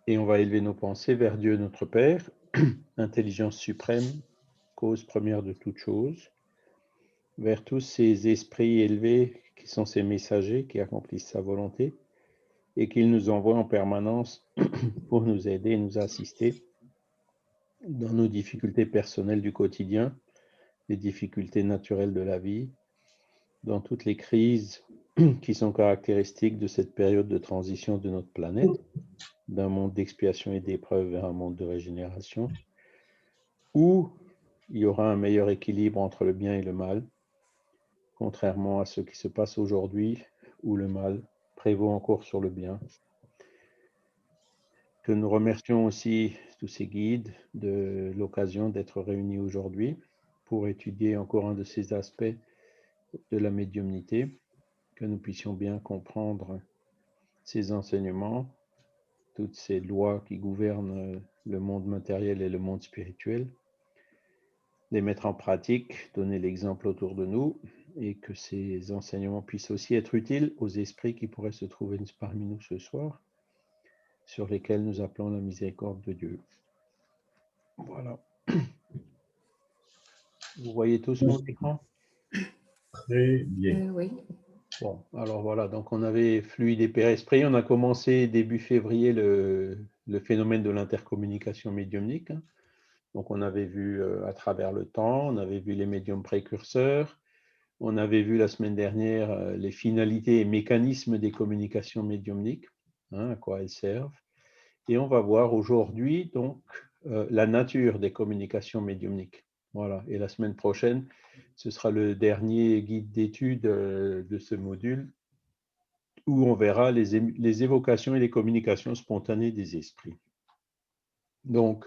Et on va élever nos pensées vers Dieu notre Père, intelligence suprême, cause première de toute chose, vers tous ces esprits élevés qui sont ses messagers, qui accomplissent sa volonté, et qu'il nous envoie en permanence pour nous aider et nous assister dans nos difficultés personnelles du quotidien, les difficultés naturelles de la vie, dans toutes les crises qui sont caractéristiques de cette période de transition de notre planète, d'un monde d'expiation et d'épreuve vers un monde de régénération, où il y aura un meilleur équilibre entre le bien et le mal, contrairement à ce qui se passe aujourd'hui, où le mal prévaut encore sur le bien. Que nous remercions aussi tous ces guides de l'occasion d'être réunis aujourd'hui pour étudier encore un de ces aspects de la médiumnité, que nous puissions bien comprendre ces enseignements, toutes ces lois qui gouvernent le monde matériel et le monde spirituel, les mettre en pratique, donner l'exemple autour de nous, et que ces enseignements puissent aussi être utiles aux esprits qui pourraient se trouver parmi nous ce soir, sur lesquels nous appelons la miséricorde de Dieu. Voilà. Vous voyez tous mon écran? Très bien. Oui. Bon, alors voilà, donc on avait fluide et Père Esprit. On a commencé début février le phénomène de l'intercommunication médiumnique. Donc on avait vu à travers le temps, on avait vu les médiums précurseurs, on avait vu la semaine dernière les finalités et mécanismes des communications médiumniques, à quoi elles servent. Et on va voir aujourd'hui donc la nature des communications médiumniques. Voilà. Et la semaine prochaine, ce sera le dernier guide d'étude de ce module où on verra les évocations et les communications spontanées des esprits. Donc,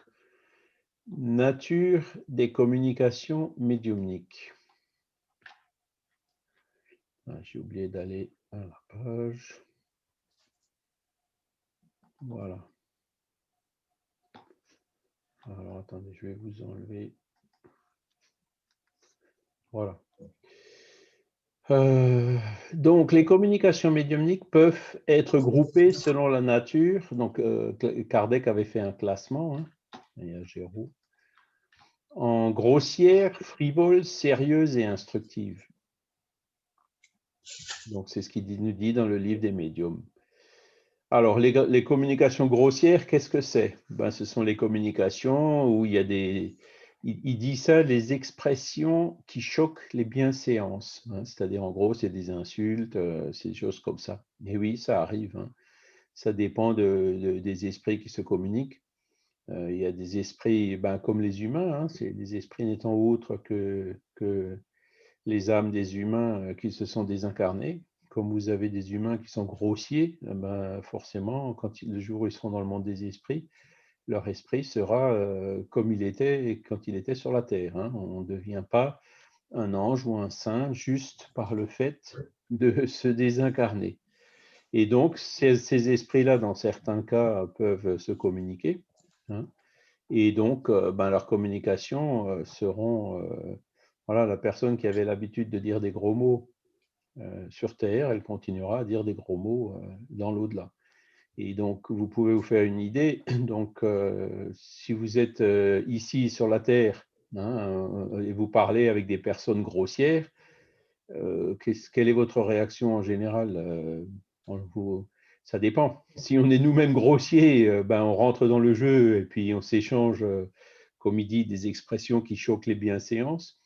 nature des communications médiumniques. Ah, j'ai oublié d'aller à la page. Voilà. Alors, attendez, je vais vous enlever. Voilà. Donc, les communications médiumniques peuvent être groupées selon la nature. Donc, Kardec avait fait un classement, il y a Géraud, en grossières, frivoles, sérieuses et instructives. Donc, c'est ce qu'il nous dit dans le livre des médiums. Alors, les communications grossières, qu'est-ce que c'est? Ben, ce sont les communications où il y a des... Il dit ça, les expressions qui choquent les bienséances. C'est-à-dire, en gros, c'est des insultes, c'est des choses comme ça. Et oui, ça arrive. Ça dépend des esprits qui se communiquent. Il y a des esprits, comme les humains, c'est des esprits n'étant autres que les âmes des humains qui se sont désincarnés. Comme vous avez des humains qui sont grossiers, forcément, le jour où ils seront dans le monde des esprits, leur esprit sera comme il était quand il était sur la terre. On ne devient pas un ange ou un saint juste par le fait de se désincarner. Et donc, ces esprits-là, dans certains cas, peuvent se communiquer. Et donc, leurs communications seront... voilà, la personne qui avait l'habitude de dire des gros mots sur Terre, elle continuera à dire des gros mots dans l'au-delà. Et donc, vous pouvez vous faire une idée. Donc, si vous êtes ici sur la Terre et vous parlez avec des personnes grossières, quelle est votre réaction en général? Ça dépend. Si on est nous-mêmes grossiers, on rentre dans le jeu et puis on s'échange, comme il dit, des expressions qui choquent les bienséances.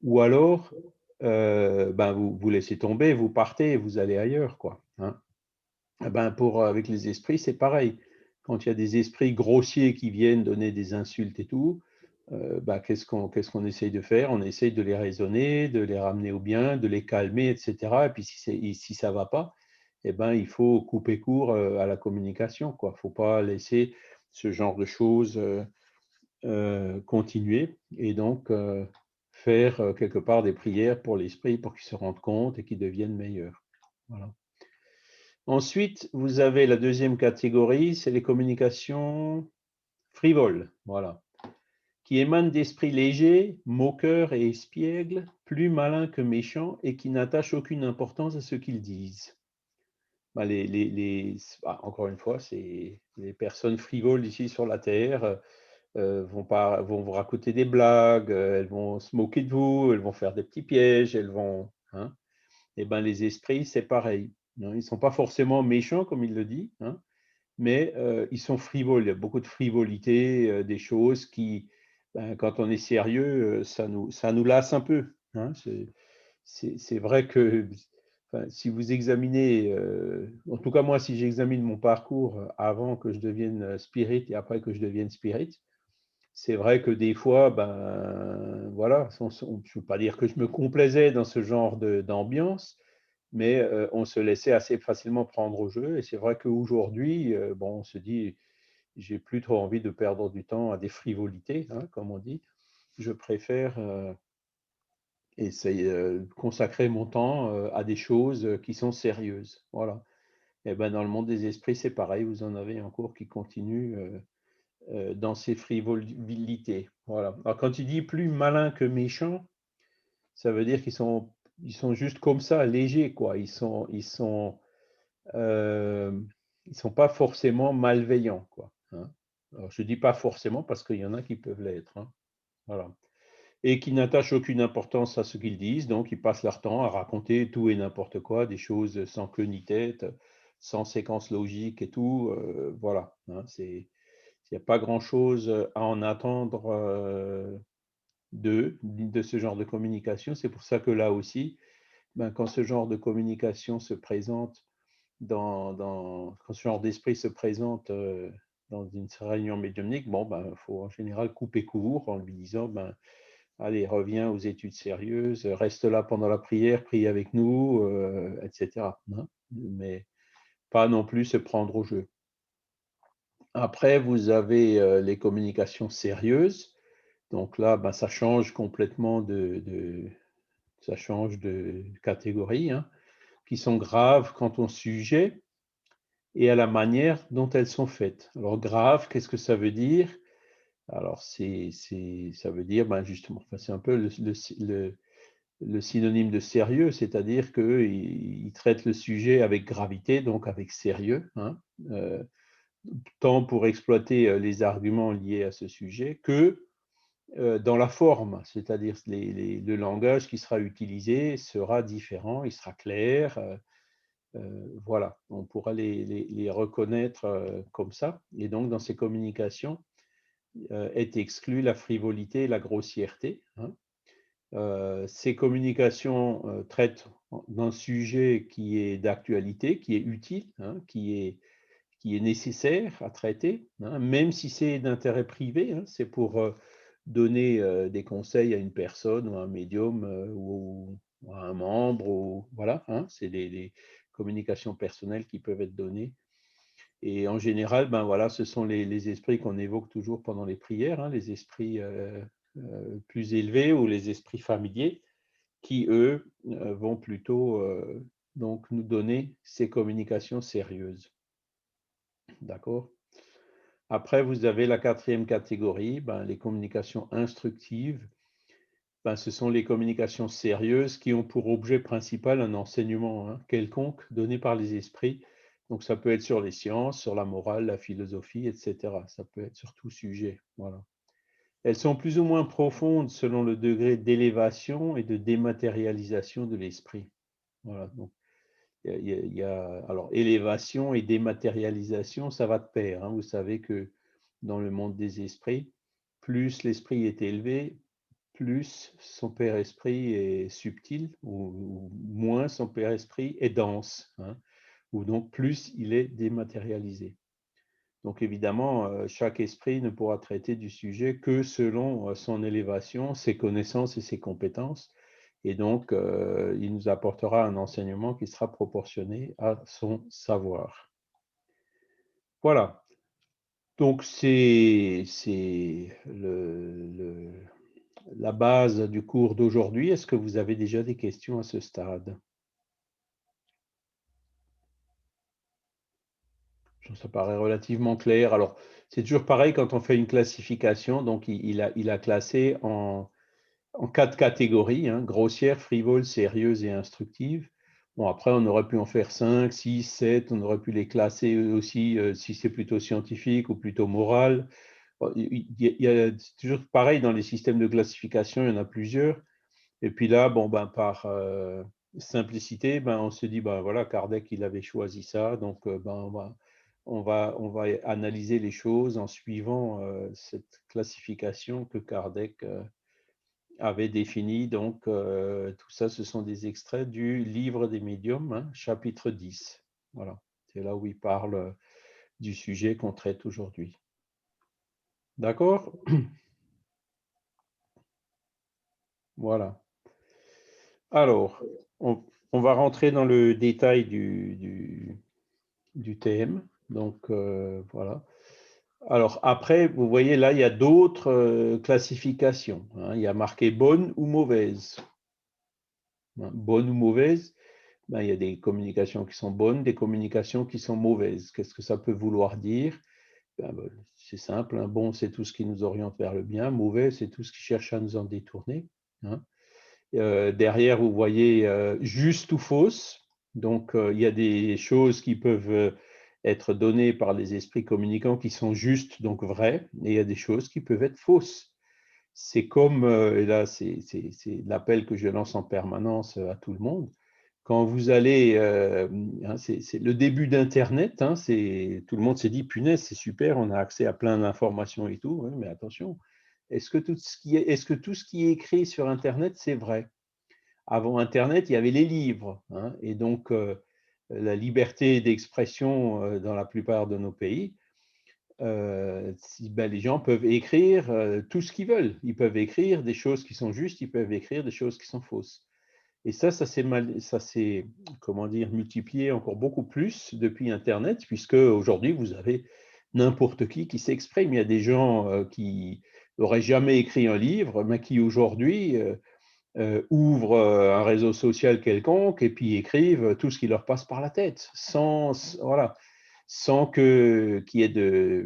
Ou alors, vous laissez tomber, vous partez et vous allez ailleurs, quoi. Avec les esprits, c'est pareil. Quand il y a des esprits grossiers qui viennent donner des insultes et tout, qu'est-ce qu'on essaye de faire? On essaye de les raisonner, de les ramener au bien, de les calmer, etc. Et puis si ça ne va pas, il faut couper court à la communication, quoi. Il ne faut pas laisser ce genre de choses continuer. Et donc, faire quelque part des prières pour l'esprit pour qu'il se rende compte et qu'il devienne meilleur. Voilà. Ensuite, vous avez la deuxième catégorie, c'est les communications frivoles, voilà, qui émanent d'esprits légers, moqueurs et espiègles, plus malins que méchants et qui n'attachent aucune importance à ce qu'ils disent. ben, encore une fois, c'est les personnes frivoles ici sur la Terre vont vous raconter des blagues, elles vont se moquer de vous, elles vont faire des petits pièges, elles vont… hein. Et ben, les esprits, c'est pareil. Hein. Ils ne sont pas forcément méchants, comme il le dit, hein, mais ils sont frivoles. Il y a beaucoup de frivolité, des choses qui, ben, quand on est sérieux, ça nous lasse un peu. Hein. C'est vrai que enfin, si vous examinez, en tout cas moi, si j'examine mon parcours avant que je devienne spirit et après que je devienne spirit, c'est vrai que des fois, ben voilà, je ne veux pas dire que je me complaisais dans ce genre d'ambiance, mais on se laissait assez facilement prendre au jeu. Et c'est vrai qu'aujourd'hui, bon, on se dit, j'ai plus trop envie de perdre du temps à des frivolités, hein, comme on dit. Je préfère essayer consacrer mon temps à des choses qui sont sérieuses. Voilà. Et ben dans le monde des esprits, c'est pareil. Vous en avez en cours qui continue dans ces frivolités. Voilà. Alors quand il dit plus malin que méchant, ça veut dire ils sont juste comme ça, légers, quoi. Euh, ils sont pas forcément malveillants, quoi. Hein. Alors, je dis pas forcément parce qu'il y en a qui peuvent l'être. Hein. Voilà. Et qui n'attachent aucune importance à ce qu'ils disent, donc ils passent leur temps à raconter tout et n'importe quoi, des choses sans queue ni tête, sans séquence logique et tout. Voilà. Hein, il n'y a pas grand-chose à en attendre de ce genre de communication. C'est pour ça que là aussi, ben, quand ce genre de communication se présente, quand ce genre d'esprit se présente dans une réunion médiumnique, bon, ben, faut en général couper court en lui disant, ben, allez, reviens aux études sérieuses, reste là pendant la prière, prie avec nous, etc. Hein. Mais pas non plus se prendre au jeu. Après, vous avez les communications sérieuses. Donc là, ben, ça change complètement ça change de catégorie, hein, qui sont graves quant au sujet et à la manière dont elles sont faites. Alors, grave, qu'est-ce que ça veut dire? Alors, ça veut dire, ben, justement, enfin, c'est un peu le synonyme de sérieux, c'est-à-dire qu'il traite le sujet avec gravité, donc avec sérieux, hein, tant pour exploiter les arguments liés à ce sujet que dans la forme, c'est-à-dire le langage qui sera utilisé sera différent, il sera clair. Voilà, on pourra les reconnaître comme ça. Et donc, dans ces communications, est exclue la frivolité et la grossièreté. Hein. Ces communications traitent d'un sujet qui est d'actualité, qui est utile, hein, qui est nécessaire à traiter, hein, même si c'est d'intérêt privé. Hein, c'est pour donner des conseils à une personne ou à un médium ou à un membre. Ou, voilà, hein, c'est des communications personnelles qui peuvent être données. Et en général, ben voilà, ce sont les esprits qu'on évoque toujours pendant les prières, hein, les esprits plus élevés ou les esprits familiers qui, eux, vont plutôt donc nous donner ces communications sérieuses. D'accord? Après, vous avez la quatrième catégorie, ben, les communications instructives. Ben, ce sont les communications sérieuses qui ont pour objet principal un enseignement hein, quelconque donné par les esprits. Donc, ça peut être sur les sciences, sur la morale, la philosophie, etc. Ça peut être sur tout sujet. Voilà. Elles sont plus ou moins profondes selon le degré d'élévation et de dématérialisation de l'esprit. Voilà. Donc, alors, élévation et dématérialisation, ça va de pair. Hein. Vous savez que dans le monde des esprits, plus l'esprit est élevé, plus son père esprit est subtil, ou moins son père esprit est dense, hein, ou donc plus il est dématérialisé. Donc évidemment, chaque esprit ne pourra traiter du sujet que selon son élévation, ses connaissances et ses compétences. Et donc, il nous apportera un enseignement qui sera proportionné à son savoir. Voilà. Donc, c'est la base du cours d'aujourd'hui. Est-ce que vous avez déjà des questions à ce stade? Ça paraît relativement clair. Alors, c'est toujours pareil quand on fait une classification. Donc, il a classé en 4 catégories, hein, grossière, frivole, sérieuse et instructive. Bon, après, on aurait pu en faire 5, 6, 7, on aurait pu les classer aussi si c'est plutôt scientifique ou plutôt moral. Il y a toujours pareil dans les systèmes de classification, il y en a plusieurs. Et puis là, bon, ben, par simplicité, ben, on se dit, ben, voilà, Kardec, il avait choisi ça, donc ben, on va analyser les choses en suivant cette classification que Kardec avait définie. Donc, tout ça, ce sont des extraits du livre des médiums, hein, chapitre 10. Voilà, c'est là où il parle du sujet qu'on traite aujourd'hui. D'accord? Voilà. Alors, on va rentrer dans le détail du thème. Donc, voilà. Alors, après, vous voyez, là, il y a d'autres classifications, hein. Il y a marqué bonne ou mauvaise. Hein, bonne ou mauvaise, ben, il y a des communications qui sont bonnes, des communications qui sont mauvaises. Qu'est-ce que ça peut vouloir dire? Ben, c'est simple, hein. Bon, c'est tout ce qui nous oriente vers le bien. Mauvais, c'est tout ce qui cherche à nous en détourner, hein. Derrière, vous voyez juste ou fausse. Donc, il y a des choses qui peuvent être données par les esprits communicants qui sont justes, donc vraies, et il y a des choses qui peuvent être fausses. C'est comme, et là, c'est l'appel que je lance en permanence à tout le monde. Quand vous allez, hein, c'est le début d'Internet, hein, tout le monde s'est dit, punaise, c'est super, on a accès à plein d'informations et tout, ouais, mais attention, est-ce que tout ce qui est écrit sur Internet, c'est vrai? Avant Internet, il y avait les livres, hein, et donc la liberté d'expression dans la plupart de nos pays, ben, les gens peuvent écrire tout ce qu'ils veulent. Ils peuvent écrire des choses qui sont justes, ils peuvent écrire des choses qui sont fausses. Et ça s'est, comment dire, multiplié encore beaucoup plus depuis Internet, puisque aujourd'hui, vous avez n'importe qui s'exprime. Il y a des gens qui n'auraient jamais écrit un livre, mais qui aujourd'hui ouvrent un réseau social quelconque et puis écrivent tout ce qui leur passe par la tête, voilà, sans qu'il y ait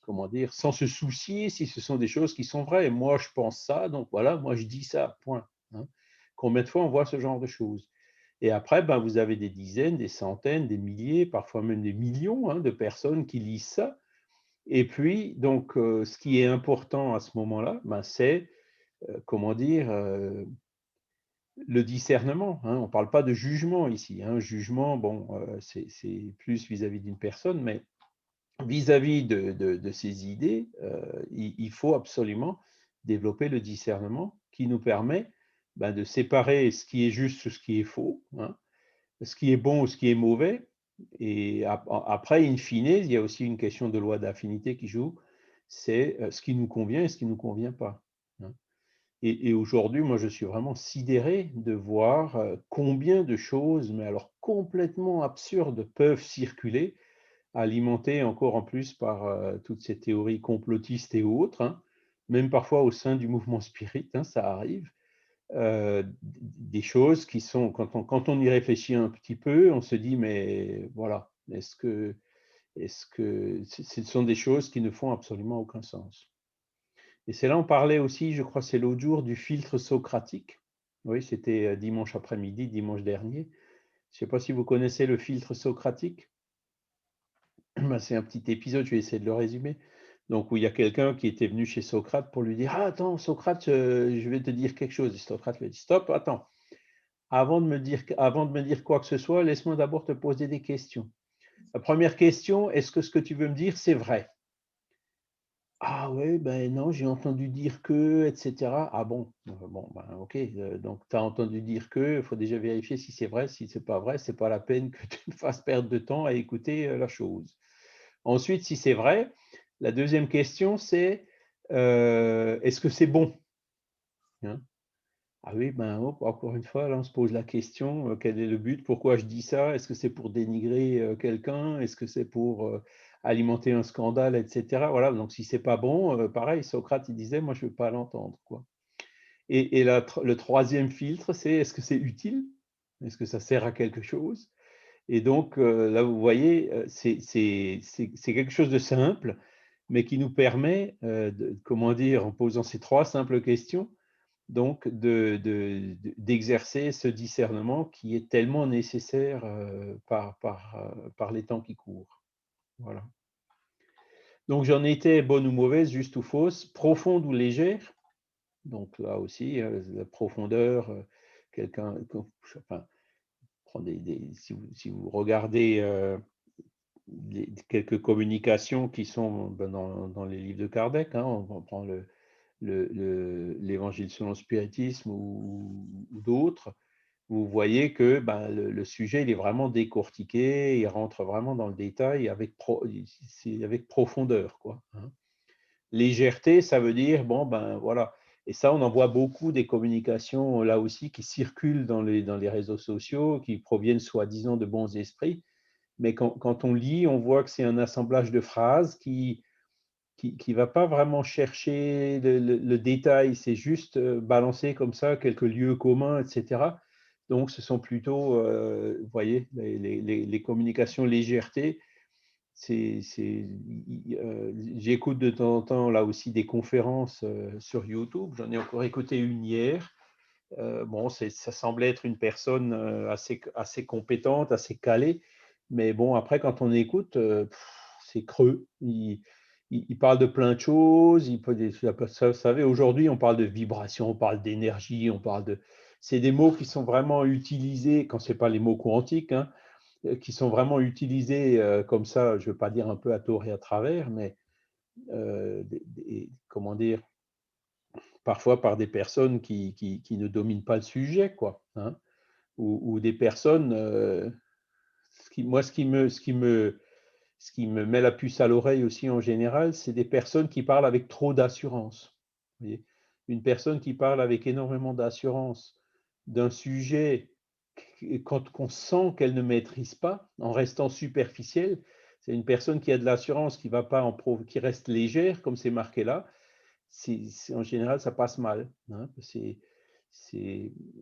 comment dire, sans se soucier si ce sont des choses qui sont vraies. Moi, je pense ça, donc voilà, moi, je dis ça, point. Hein. Combien de fois on voit ce genre de choses? Et après, ben, vous avez des dizaines, des centaines, des milliers, parfois même des millions, hein, de personnes qui lisent ça. Et puis, donc, ce qui est important à ce moment-là, ben, c'est, comment dire, le discernement, hein. On ne parle pas de jugement ici, hein. Jugement, bon, c'est plus vis-à-vis d'une personne, mais vis-à-vis de ces idées, il faut absolument développer le discernement qui nous permet ben, de séparer ce qui est juste de ce qui est faux, hein, ce qui est bon ou ce qui est mauvais. Et après, in fine, il y a aussi une question de loi d'affinité qui joue, c'est ce qui nous convient et ce qui ne nous convient pas. Hein. Et aujourd'hui, moi, je suis vraiment sidéré de voir combien de choses, mais alors complètement absurdes, peuvent circuler, alimentées encore en plus par toutes ces théories complotistes et autres, hein, même parfois au sein du mouvement spirit, hein, ça arrive. Des choses qui sont, quand on y réfléchit un petit peu, on se dit, mais voilà, est-ce que ce sont des choses qui ne font absolument aucun sens. Et c'est là, on parlait aussi, je crois, c'est l'autre jour, du filtre socratique. Oui, c'était dimanche après-midi, dimanche dernier. Je ne sais pas si vous connaissez le filtre socratique. C'est un petit épisode, je vais essayer de le résumer. Donc, où il y a quelqu'un qui était venu chez Socrate pour lui dire, ah, attends, Socrate, je vais te dire quelque chose. Et Socrate lui a dit, stop, attends, avant de me dire quoi que ce soit, laisse-moi d'abord te poser des questions. La première question, est-ce que ce que tu veux me dire, c'est vrai? Ah ouais, ben non, j'ai entendu dire que, etc. Ah bon, bon, ben ok, donc tu as entendu dire que, il faut déjà vérifier si c'est vrai, si c'est pas vrai, c'est pas la peine que tu me fasses perdre de temps à écouter la chose. Ensuite, si c'est vrai, la deuxième question, c'est est-ce que c'est bon? Hein. Ah oui, ben hop, encore une fois, là, on se pose la question, quel est le but? Pourquoi je dis ça? Est-ce que c'est pour dénigrer quelqu'un? Est-ce que c'est pour alimenter un scandale, etc. Voilà, donc si c'est pas bon, pareil, Socrate, il disait, moi, je ne veux pas l'entendre, quoi. Et le troisième filtre, c'est est-ce que c'est utile? Est-ce que ça sert à quelque chose? Et donc, là, vous voyez, c'est quelque chose de simple, mais qui nous permet, comment dire, en posant ces trois simples questions, donc d'exercer ce discernement qui est tellement nécessaire par les temps qui courent. Voilà. Donc j'en étais bonne ou mauvaise, juste ou fausse, profonde ou légère. Donc là aussi, la profondeur, quelqu'un, enfin, si vous regardez quelques communications qui sont dans les livres de Kardec, hein, on prend l'Évangile selon le spiritisme ou d'autres, vous voyez que le sujet il est vraiment décortiqué, il rentre vraiment dans le détail avec profondeur, quoi, hein. Légèreté, ça veut dire, bon, voilà. Et ça, on en voit beaucoup des communications, là aussi, qui circulent dans les réseaux sociaux, qui proviennent soi-disant de bons esprits. Mais quand on lit, on voit que c'est un assemblage de phrases qui va pas vraiment chercher le détail, c'est juste balancer comme ça quelques lieux communs, etc. Donc, ce sont plutôt, vous voyez, les communications légèreté. J'écoute de temps en temps là aussi des conférences sur YouTube. J'en ai encore écouté une hier. Bon, ça semblait être une personne assez compétente, assez calée. Mais bon, après, quand on écoute, c'est creux. Il parle de plein de choses. Vous savez, aujourd'hui, on parle de vibration, on parle d'énergie, c'est des mots qui sont vraiment utilisés, quand ce n'est pas les mots quantiques, hein, qui sont vraiment utilisés comme ça, je ne veux pas dire un peu à tort et à travers, mais comment dire, parfois par des personnes qui ne dominent pas le sujet, quoi, hein, ou des personnes, ce qui me met la puce à l'oreille aussi en général, c'est des personnes qui parlent avec trop d'assurance. Une personne qui parle avec énormément d'assurance d'un sujet quand on sent qu'elle ne maîtrise pas, en restant superficielle, c'est une personne qui a de l'assurance, qui va pas qui reste légère, comme c'est marqué là. En général, ça passe mal, hein.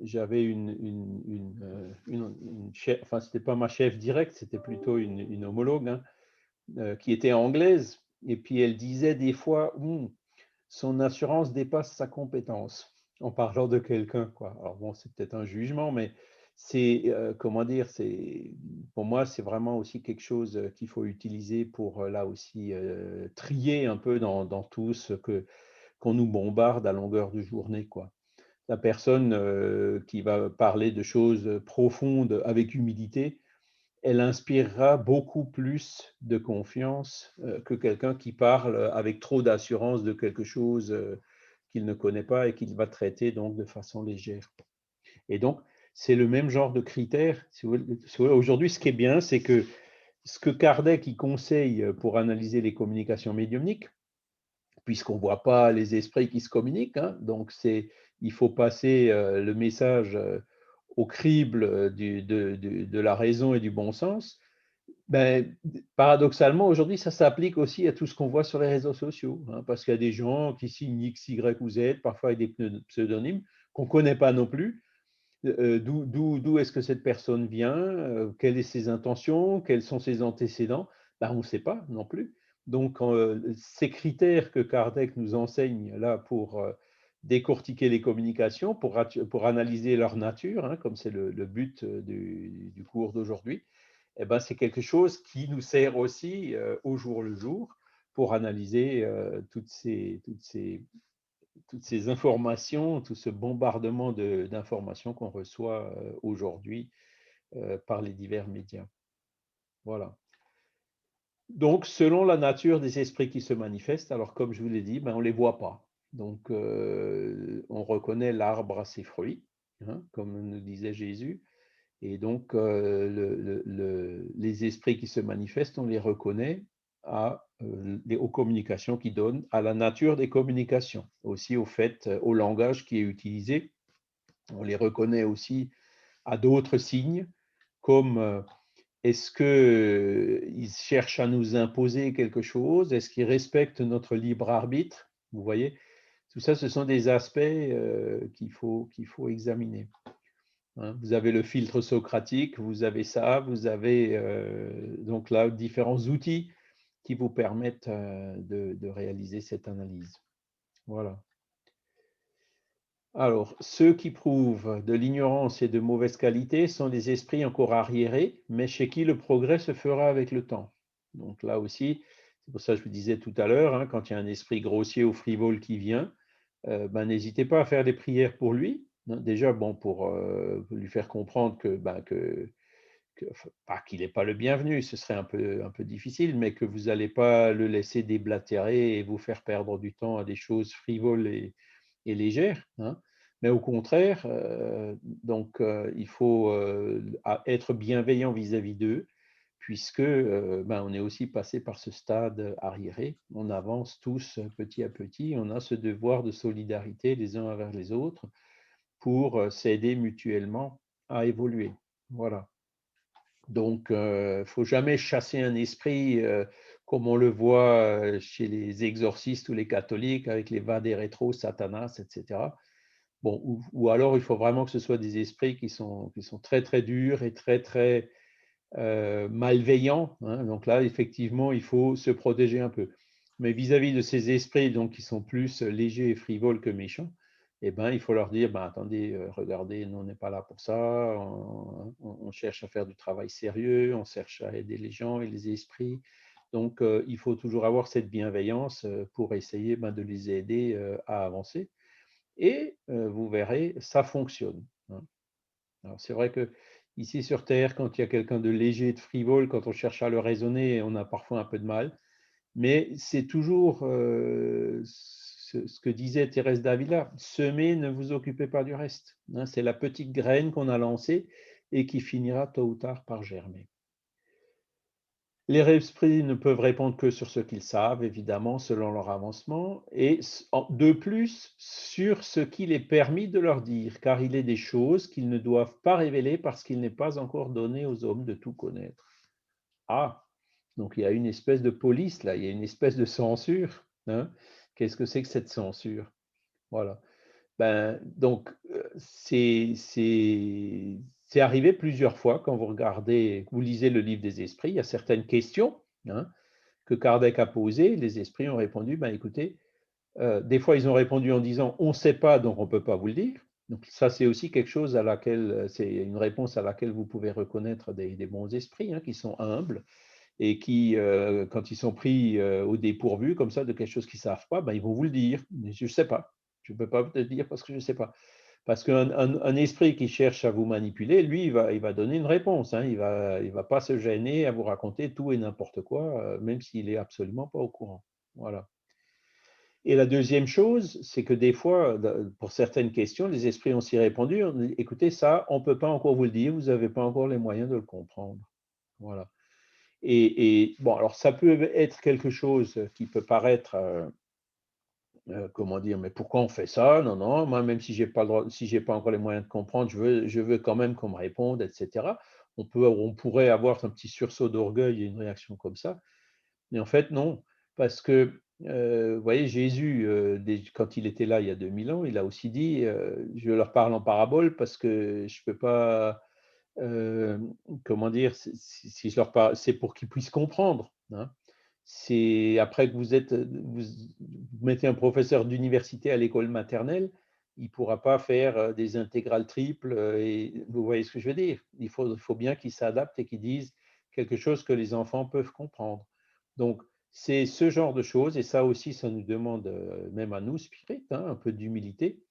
J'avais une chef, enfin, c'était pas ma chef directe, c'était plutôt une homologue, hein, qui était anglaise, et puis elle disait des fois, son assurance dépasse sa compétence, en parlant de quelqu'un, quoi. Alors bon, c'est peut-être un jugement, mais comment dire, pour moi, c'est vraiment aussi quelque chose qu'il faut utiliser pour, là aussi, trier un peu dans tout ce qu'on nous bombarde à longueur de journée, quoi. La personne qui va parler de choses profondes avec humilité, elle inspirera beaucoup plus de confiance que quelqu'un qui parle avec trop d'assurance de quelque chose qu'il ne connaît pas et qu'il va traiter donc de façon légère. Et donc, c'est le même genre de critères. Aujourd'hui, ce qui est bien, c'est que ce que Kardec y conseille pour analyser les communications médiumniques, puisqu'on ne voit pas les esprits qui se communiquent, hein, donc il faut passer le message au crible de la raison et du bon sens. Paradoxalement, aujourd'hui, ça s'applique aussi à tout ce qu'on voit sur les réseaux sociaux, hein, parce qu'il y a des gens qui signent X, Y ou Z, parfois avec des pseudonymes qu'on ne connaît pas non plus. D'où est-ce que cette personne vient, quelles sont ses intentions, quels sont ses antécédents, on ne sait pas non plus. Donc, ces critères que Kardec nous enseigne là pour décortiquer les communications, pour analyser leur nature, hein, comme c'est le but du cours d'aujourd'hui, c'est quelque chose qui nous sert aussi au jour le jour pour analyser toutes ces informations, tout ce bombardement d'informations qu'on reçoit aujourd'hui par les divers médias. Voilà. Donc, selon la nature des esprits qui se manifestent, alors comme je vous l'ai dit, on ne les voit pas. Donc, on reconnaît l'arbre à ses fruits, hein, comme nous disait Jésus. Et donc, les esprits qui se manifestent, on les reconnaît aux communications qui donnent, à la nature des communications, aussi au langage qui est utilisé. On les reconnaît aussi à d'autres signes, comme est-ce qu'ils cherchent à nous imposer quelque chose? Est-ce qu'ils respectent notre libre arbitre? Vous voyez, tout ça, ce sont des aspects qu'il faut examiner. Hein, vous avez le filtre socratique, vous avez ça, vous avez donc là différents outils qui vous permettent de réaliser cette analyse. Voilà. Alors, ceux qui prouvent de l'ignorance et de mauvaise qualité sont des esprits encore arriérés, mais chez qui le progrès se fera avec le temps. Donc là aussi, c'est pour ça que je vous disais tout à l'heure, hein, quand il y a un esprit grossier ou frivole qui vient, ben, n'hésitez pas à faire des prières pour lui. Hein. Déjà, bon, pour lui faire comprendre pas qu'il n'est pas le bienvenu, ce serait un peu difficile, mais que vous n'allez pas le laisser déblatérer et vous faire perdre du temps à des choses frivoles et légères. Hein. Mais au contraire, il faut être bienveillant vis-à-vis d'eux, puisque ben, on est aussi passé par ce stade arriéré. On avance tous petit à petit, on a ce devoir de solidarité les uns envers les autres pour s'aider mutuellement à évoluer. Voilà. Donc, il ne faut jamais chasser un esprit comme on le voit chez les exorcistes ou les catholiques avec les va des rétro, Satanas, etc. Bon, ou alors il faut vraiment que ce soit des esprits qui sont très très durs et très très malveillants. Hein. Donc là, effectivement, il faut se protéger un peu. Mais vis-à-vis de ces esprits donc, qui sont plus légers et frivoles que méchants, eh ben, il faut leur dire, ben, attendez, regardez, nous, on n'est pas là pour ça, on cherche à faire du travail sérieux, on cherche à aider les gens et les esprits. Donc, il faut toujours avoir cette bienveillance pour essayer ben, de les aider à avancer. Et vous verrez, ça fonctionne. Hein. Alors, c'est vrai que ici sur Terre, quand il y a quelqu'un de léger, de frivole, quand on cherche à le raisonner, on a parfois un peu de mal. Mais c'est toujours ce que disait Thérèse d'Avila, semez, ne vous occupez pas du reste. Hein, c'est la petite graine qu'on a lancée et qui finira tôt ou tard par germer. Les esprits ne peuvent répondre que sur ce qu'ils savent, évidemment, selon leur avancement, et de plus sur ce qu'il est permis de leur dire, car il est des choses qu'ils ne doivent pas révéler parce qu'il n'est pas encore donné aux hommes de tout connaître. Ah, donc il y a une espèce de police là, il y a une espèce de censure. Hein. Qu'est-ce que c'est que cette censure? Voilà. Ben, donc, c'est arrivé plusieurs fois quand vous regardez, vous lisez le livre des esprits, il y a certaines questions hein, que Kardec a posées, les esprits ont répondu, ben écoutez, des fois ils ont répondu en disant on ne sait pas, donc on ne peut pas vous le dire. Donc ça, c'est aussi quelque chose à laquelle, c'est une réponse à laquelle vous pouvez reconnaître des bons esprits hein, qui sont humbles et qui, quand ils sont pris au dépourvu, comme ça, de quelque chose qu'ils ne savent pas, ben, ils vont vous le dire. Je ne sais pas. Je ne peux pas te le dire parce que je ne sais pas. Parce qu'un esprit qui cherche à vous manipuler, lui, il va donner une réponse. Hein. Il ne va pas se gêner à vous raconter tout et n'importe quoi, même s'il n'est absolument pas au courant. Voilà. Et la deuxième chose, c'est que des fois, pour certaines questions, les esprits ont aussi répondu, on dit, écoutez, ça, on ne peut pas encore vous le dire, vous n'avez pas encore les moyens de le comprendre. Voilà. Et bon, alors ça peut être quelque chose qui peut paraître, comment dire, mais pourquoi on fait ça? Non, non, moi, même si j'ai pas le droit, si j'ai pas encore les moyens de comprendre, je veux quand même qu'on me réponde, etc. On pourrait avoir un petit sursaut d'orgueil et une réaction comme ça. Mais en fait, non, parce que, vous voyez, Jésus, quand il était là il y a 2000 ans, il a aussi dit, je leur parle en parabole parce que je peux pas, euh, comment dire, si je leur parle, c'est pour qu'ils puissent comprendre. Hein. C'est après que vous mettez un professeur d'université à l'école maternelle, il ne pourra pas faire des intégrales triples. Et vous voyez ce que je veux dire? Il faut bien qu'il s'adapte et qu'il dise quelque chose que les enfants peuvent comprendre. Donc, c'est ce genre de choses, et ça aussi, ça nous demande, même à nous, spirit, hein, un peu d'humilité,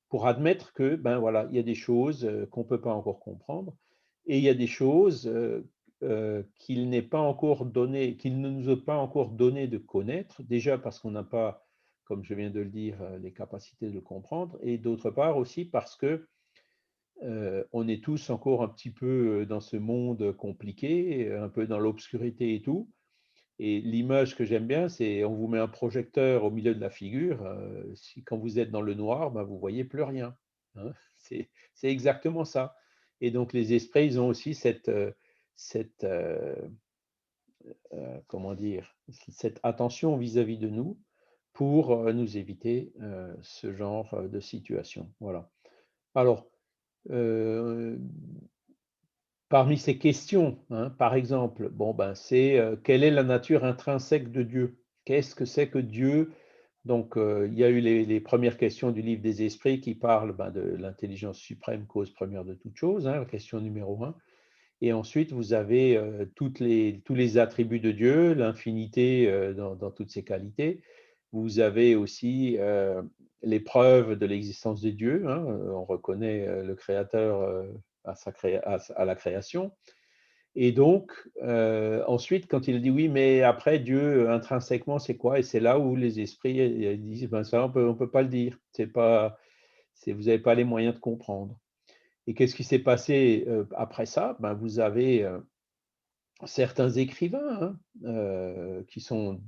pour admettre que, ben voilà, il y a des choses qu'on ne peut pas encore comprendre, et il y a des choses qu'il n'est pas encore donné, qu'il ne nous a pas encore donné de connaître, déjà parce qu'on n'a pas, comme je viens de le dire, les capacités de le comprendre, et d'autre part aussi parce que on est tous encore un petit peu dans ce monde compliqué, un peu dans l'obscurité et tout. Et l'image que j'aime bien, c'est on vous met un projecteur au milieu de la figure. Si, quand vous êtes dans le noir, ben, vous ne voyez plus rien. Hein. C'est exactement ça. Et donc les esprits, ils ont aussi cette comment dire, cette attention vis-à-vis de nous pour nous éviter ce genre de situation. Voilà. Alors, euh, parmi ces questions, hein, par exemple, bon, ben, c'est quelle est la nature intrinsèque de Dieu? Qu'est-ce que c'est que Dieu? Donc, il y a eu les premières questions du livre des esprits qui parlent de l'intelligence suprême, cause première de toute chose, hein, la question numéro 1. Et ensuite, vous avez tous les attributs de Dieu, l'infinité dans toutes ses qualités. Vous avez aussi les preuves de l'existence de Dieu. Hein. On reconnaît le Créateur à la création. Et donc, ensuite, quand il dit oui, mais après, Dieu, intrinsèquement, c'est quoi? Et c'est là où les esprits disent, ben ça, on peut pas le dire. Vous n'avez pas les moyens de comprendre. Et qu'est-ce qui s'est passé après ça? Ben, vous avez certains écrivains qui sont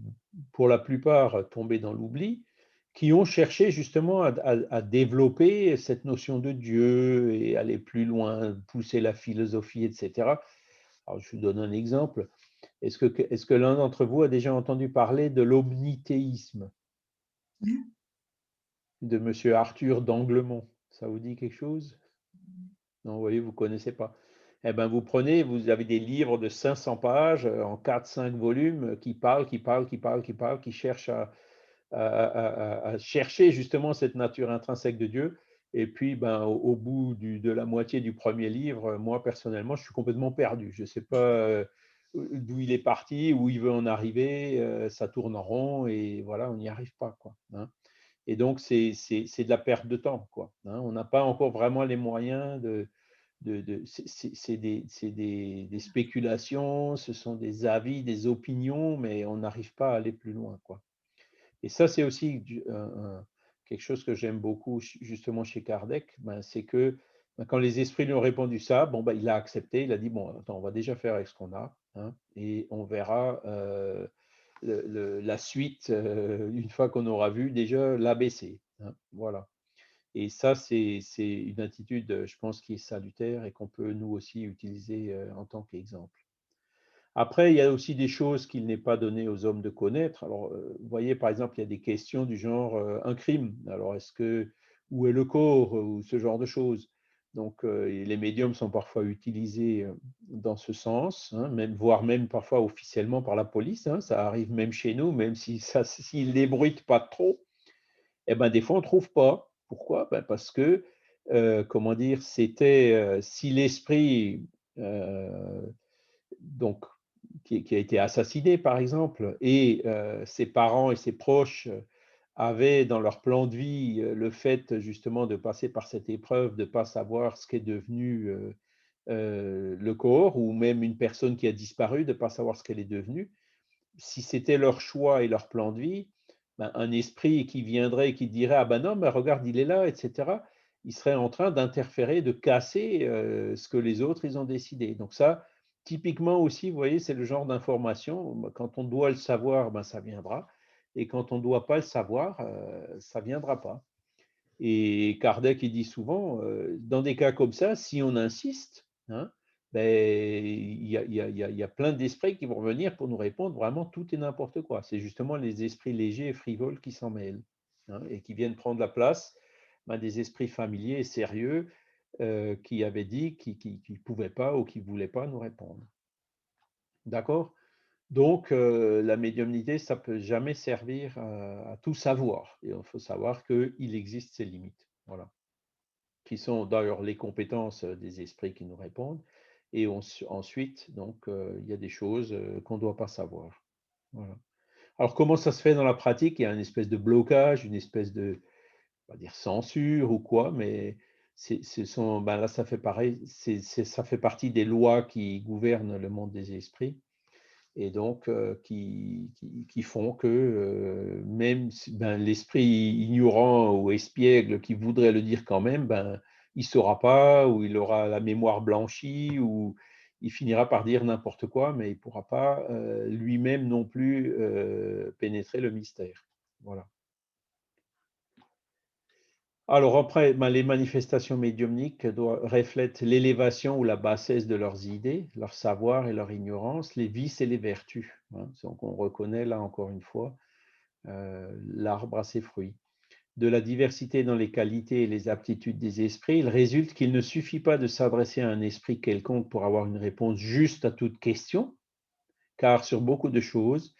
pour la plupart tombés dans l'oubli, qui ont cherché justement à développer cette notion de Dieu et aller plus loin, pousser la philosophie, etc. Alors, je vous donne un exemple. Est-ce que l'un d'entre vous a déjà entendu parler de l'omnithéisme de M. Arthur d'Anglemont? Ça vous dit quelque chose? Non, vous voyez, vous ne connaissez pas. Eh bien, vous avez des livres de 500 pages en 4-5 volumes qui cherchent à chercher justement cette nature intrinsèque de Dieu. Et puis, au bout de la moitié du premier livre, moi, personnellement, je suis complètement perdu. Je ne sais pas d'où il est parti, où il veut en arriver. Ça tourne en rond et voilà, on n'y arrive pas, quoi, hein. Et donc, c'est de la perte de temps, quoi, hein. On n'a pas encore vraiment les moyens c'est des spéculations, ce sont des avis, des opinions, mais on n'arrive pas à aller plus loin, quoi. Et ça, c'est aussi quelque chose que j'aime beaucoup justement chez Kardec, c'est que quand les esprits lui ont répondu ça, bon, il a accepté, il a dit, bon, attends, on va déjà faire avec ce qu'on a, hein, et on verra la suite une fois qu'on aura vu déjà l'ABC, hein, voilà. Et ça, c'est une attitude, je pense, qui est salutaire et qu'on peut nous aussi utiliser en tant qu'exemple. Après, il y a aussi des choses qu'il n'est pas donné aux hommes de connaître. Alors, vous voyez, par exemple, il y a des questions du genre un crime. Alors, où est le corps ou ce genre de choses. Donc, les médiums sont parfois utilisés dans ce sens, hein, voire même parfois officiellement par la police, hein. Ça arrive même chez nous, même si s'ils n'ébruitent pas trop. Eh ben, des fois, on ne trouve pas. Pourquoi? Parce que, comment dire, si l'esprit donc, qui a été assassiné, par exemple, et ses parents et ses proches avaient dans leur plan de vie le fait justement de passer par cette épreuve, de ne pas savoir ce qu'est devenu le corps, ou même une personne qui a disparu, de ne pas savoir ce qu'elle est devenue. Si c'était leur choix et leur plan de vie, un esprit qui viendrait et qui dirait ah ben non, mais regarde, il est là, etc., il serait en train d'interférer, de casser ce que les autres ils ont décidé. Donc ça, typiquement aussi, vous voyez, c'est le genre d'information, quand on doit le savoir, ça viendra, et quand on ne doit pas le savoir, ça ne viendra pas. Et Kardec, il dit souvent, dans des cas comme ça, si on insiste, hein, il y a plein d'esprits qui vont venir pour nous répondre vraiment tout et n'importe quoi. C'est justement les esprits légers et frivoles qui s'en mêlent, hein, et qui viennent prendre la place des esprits familiers et sérieux qui avaient dit qu'ils ne pouvaient pas ou qui ne voulaient pas nous répondre. D'accord? Donc, la médiumnité, ça ne peut jamais servir à tout savoir. Et il faut savoir qu'il existe ses limites. Voilà. Qui sont d'ailleurs les compétences des esprits qui nous répondent. Et ensuite, donc, il y a des choses qu'on ne doit pas savoir. Voilà. Alors, comment ça se fait dans la pratique? Il y a une espèce de blocage, une espèce de, on va dire, censure ou quoi, mais là, ça fait pareil, ça fait partie des lois qui gouvernent le monde des esprits et donc qui font que même si, l'esprit ignorant ou espiègle qui voudrait le dire quand même, il ne saura pas, ou il aura la mémoire blanchie, ou il finira par dire n'importe quoi, mais il ne pourra pas lui-même non plus pénétrer le mystère. Voilà. Alors après, les manifestations médiumniques reflètent l'élévation ou la bassesse de leurs idées, leur savoir et leur ignorance, les vices et les vertus, hein. Donc on reconnaît là encore une fois l'arbre à ses fruits. De la diversité dans les qualités et les aptitudes des esprits, il résulte qu'il ne suffit pas de s'adresser à un esprit quelconque pour avoir une réponse juste à toute question, car sur beaucoup de choses,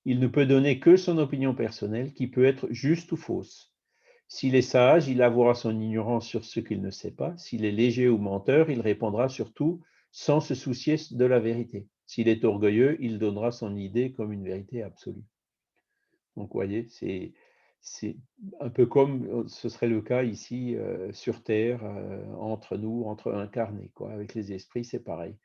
Il ne peut donner que son opinion personnelle, qui peut être juste ou fausse. S'il est sage, il avouera son ignorance sur ce qu'il ne sait pas. S'il est léger ou menteur, il répondra surtout sans se soucier de la vérité. S'il est orgueilleux, il donnera son idée comme une vérité absolue. Donc, vous voyez, c'est un peu comme ce serait le cas ici sur Terre, entre nous, entre incarnés, quoi. Avec les esprits, c'est pareil.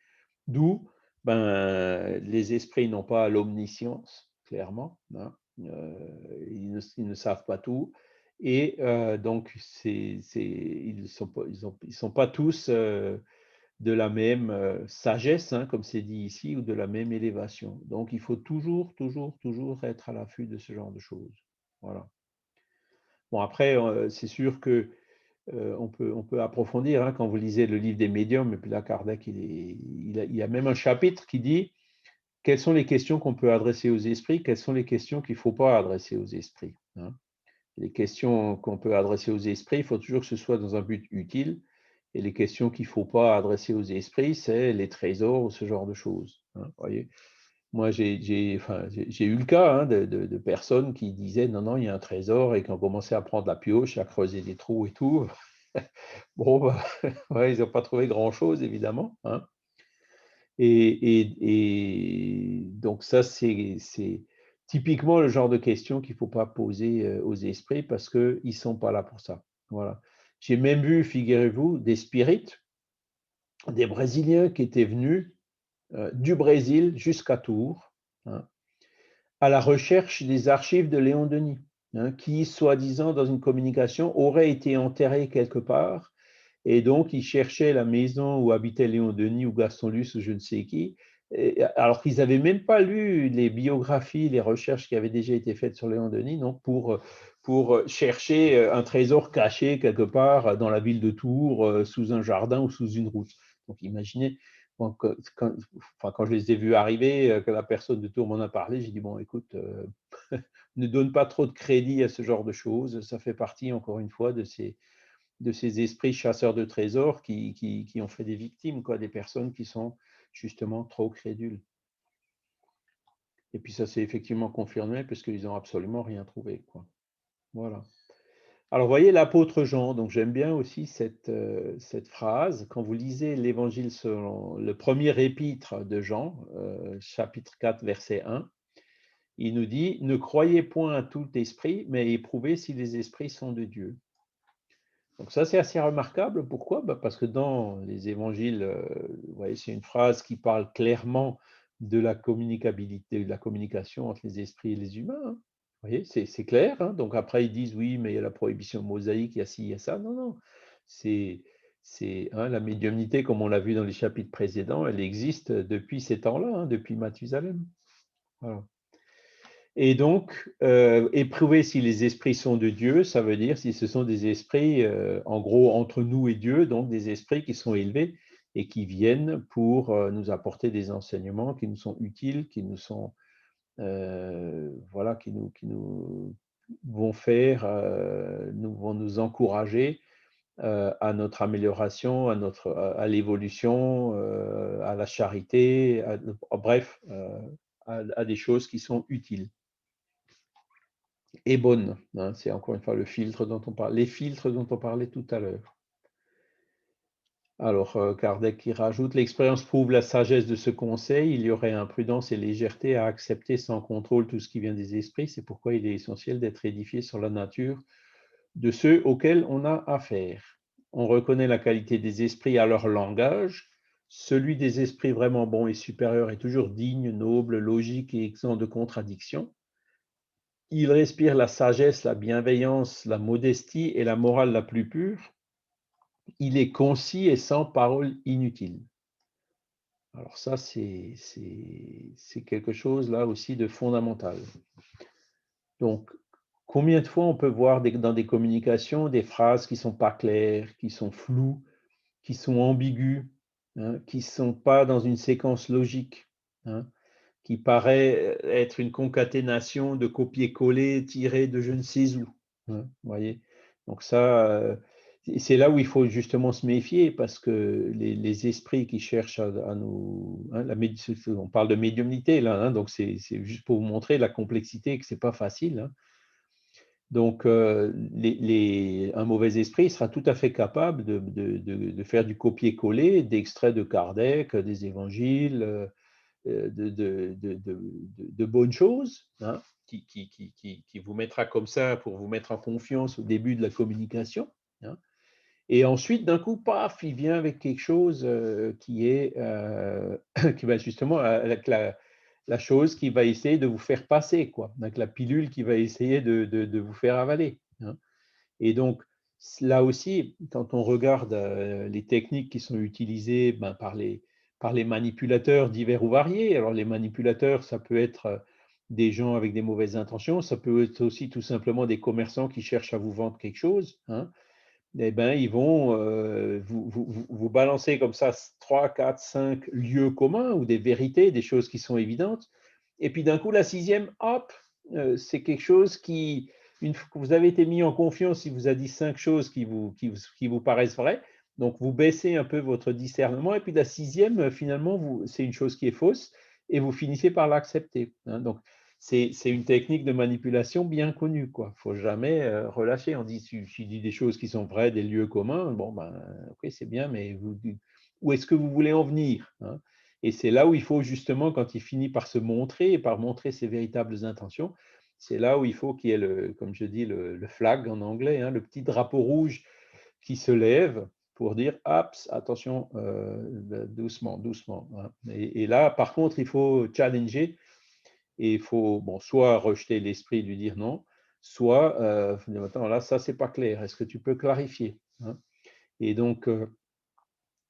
D'où les esprits n'ont pas l'omniscience, clairement, hein. Ils ne savent pas tout. Et donc, ils ne sont pas tous de la même sagesse, hein, comme c'est dit ici, ou de la même élévation. Donc, il faut toujours, toujours, toujours être à l'affût de ce genre de choses. Voilà. Bon, après, c'est sûr que on peut approfondir, hein, quand vous lisez le livre des médiums, et puis là, Kardec, il y a même un chapitre qui dit quelles sont les questions qu'on peut adresser aux esprits, quelles sont les questions qu'il ne faut pas adresser aux esprits, hein. Les questions qu'on peut adresser aux esprits, il faut toujours que ce soit dans un but utile. Et les questions qu'il ne faut pas adresser aux esprits, c'est les trésors ou ce genre de choses, hein, voyez. Moi, j'ai eu le cas, hein, de personnes qui disaient non, non, il y a un trésor et qui ont commencé à prendre la pioche, à creuser des trous et tout. Bon, ouais, ils n'ont pas trouvé grand-chose, évidemment, hein. Et donc ça, c'est typiquement le genre de questions qu'il ne faut pas poser aux esprits parce qu'ils ne sont pas là pour ça. Voilà. J'ai même vu, figurez-vous, des spirites, des Brésiliens qui étaient venus du Brésil jusqu'à Tours, hein, à la recherche des archives de Léon Denis, hein, qui, soi-disant, dans une communication, aurait été enterré quelque part. Et donc, ils cherchaient la maison où habitait Léon Denis ou Gaston Luce ou je ne sais qui, alors qu'ils n'avaient même pas lu les biographies, les recherches qui avaient déjà été faites sur Léon Denis, donc pour chercher un trésor caché quelque part dans la ville de Tours, sous un jardin ou sous une route. Donc, imaginez, quand je les ai vus arriver, que la personne de Tours m'en a parlé, j'ai dit, bon, écoute, ne donne pas trop de crédit à ce genre de choses. Ça fait partie, encore une fois, de ces esprits chasseurs de trésors qui ont fait des victimes, quoi, des personnes qui sont justement trop crédules. Et puis ça s'est effectivement confirmé parce qu'ils n'ont absolument rien trouvé, quoi. Voilà. Alors, voyez l'apôtre Jean, donc j'aime bien aussi cette phrase. Quand vous lisez l'évangile selon le premier épître de Jean, chapitre 4, verset 1, il nous dit « Ne croyez point à tout esprit, mais éprouvez si les esprits sont de Dieu. » Donc ça, c'est assez remarquable. Pourquoi? Parce que dans les évangiles, vous voyez, c'est une phrase qui parle clairement de la communicabilité, de la communication entre les esprits et les humains, hein. Vous voyez, c'est clair, hein. Donc après, ils disent oui, mais il y a la prohibition mosaïque, il y a ci, il y a ça. Non, non. C'est la médiumnité, comme on l'a vu dans les chapitres précédents, elle existe depuis ces temps-là, hein, depuis Mathusalem. Voilà. Et donc, éprouver si les esprits sont de Dieu, ça veut dire si ce sont des esprits, en gros, entre nous et Dieu, donc des esprits qui sont élevés et qui viennent pour nous apporter des enseignements qui nous sont utiles, qui nous sont, voilà, qui nous vont faire, vont nous encourager à notre amélioration, à l'évolution, à la charité, bref, à des choses qui sont utiles et bonne, hein. C'est encore une fois le filtre dont on parle, les filtres dont on parlait tout à l'heure. Alors, Kardec qui rajoute, l'expérience prouve la sagesse de ce conseil, il y aurait imprudence et légèreté à accepter sans contrôle tout ce qui vient des esprits, c'est pourquoi il est essentiel d'être édifié sur la nature de ceux auxquels on a affaire. On reconnaît la qualité des esprits à leur langage, celui des esprits vraiment bons et supérieurs est toujours digne, noble, logique et exempt de contradiction. Il respire la sagesse, la bienveillance, la modestie et la morale la plus pure. Il est concis et sans parole inutile. Alors ça, c'est quelque chose là aussi de fondamental. Donc, combien de fois on peut voir dans des communications des phrases qui ne sont pas claires, qui sont floues, qui sont ambiguës, hein, qui ne sont pas dans une séquence logique, hein, qui paraît être une concaténation de copier-coller tiré de je ne sais où, hein, voyez. Donc ça, c'est là où il faut justement se méfier parce que les esprits qui cherchent à nous… Hein, on parle de médiumnité là, hein, donc c'est juste pour vous montrer la complexité, que ce n'est pas facile. Hein. Donc, un mauvais esprit sera tout à fait capable de faire du copier-coller d'extraits de Kardec, des évangiles, de bonnes choses, hein, qui vous mettra comme ça pour vous mettre en confiance au début de la communication. Hein. Et ensuite, d'un coup, paf, il vient avec quelque chose qui va justement avec la chose qui va essayer de vous faire passer, quoi, avec la pilule qui va essayer de vous faire avaler. Hein. Et donc, là aussi, quand on regarde les techniques qui sont utilisées par les manipulateurs divers ou variés, alors les manipulateurs, ça peut être des gens avec des mauvaises intentions, ça peut être aussi tout simplement des commerçants qui cherchent à vous vendre quelque chose. Hein. Eh ben, ils vont vous balancer comme ça 3, 4, 5 lieux communs ou des vérités, des choses qui sont évidentes. Et puis d'un coup, la sixième, hop, c'est quelque chose qui, une fois que vous avez été mis en confiance, il vous a dit 5 choses qui vous paraissent vraies. Donc, vous baissez un peu votre discernement. Et puis la sixième, finalement, c'est une chose qui est fausse et vous finissez par l'accepter. Hein. Donc, c'est une technique de manipulation bien connue, quoi. Il ne faut jamais relâcher. On dit, si je dis des choses qui sont vraies, des lieux communs, bon, ben, ok, c'est bien, mais où est-ce que vous voulez en venir, hein? Et c'est là où il faut justement, quand il finit par se montrer et par montrer ses véritables intentions, c'est là où il faut qu'il y ait, comme je dis, le flag en anglais, hein, le petit drapeau rouge qui se lève pour dire, attention, doucement, doucement. Hein. Et là, par contre, il faut challenger. Et il faut soit rejeter l'esprit, lui dire non, soit attends, là, ça, c'est pas clair. Est-ce que tu peux clarifier, hein? Et donc,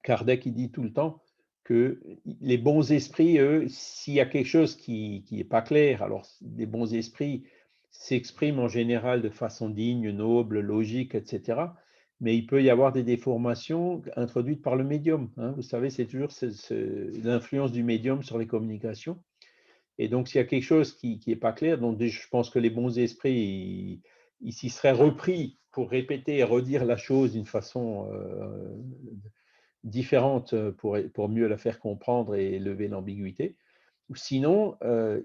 Kardec, il dit tout le temps que les bons esprits, eux, s'il y a quelque chose qui n'est pas clair, alors les bons esprits s'expriment en général de façon digne, noble, logique, etc. Mais il peut y avoir des déformations introduites par le médium. Hein. Vous savez, c'est toujours l'influence du médium sur les communications. Et donc, s'il y a quelque chose qui n'est pas clair, donc je pense que les bons esprits, ils s'y seraient repris pour répéter et redire la chose d'une façon différente pour mieux la faire comprendre et lever l'ambiguïté. Sinon,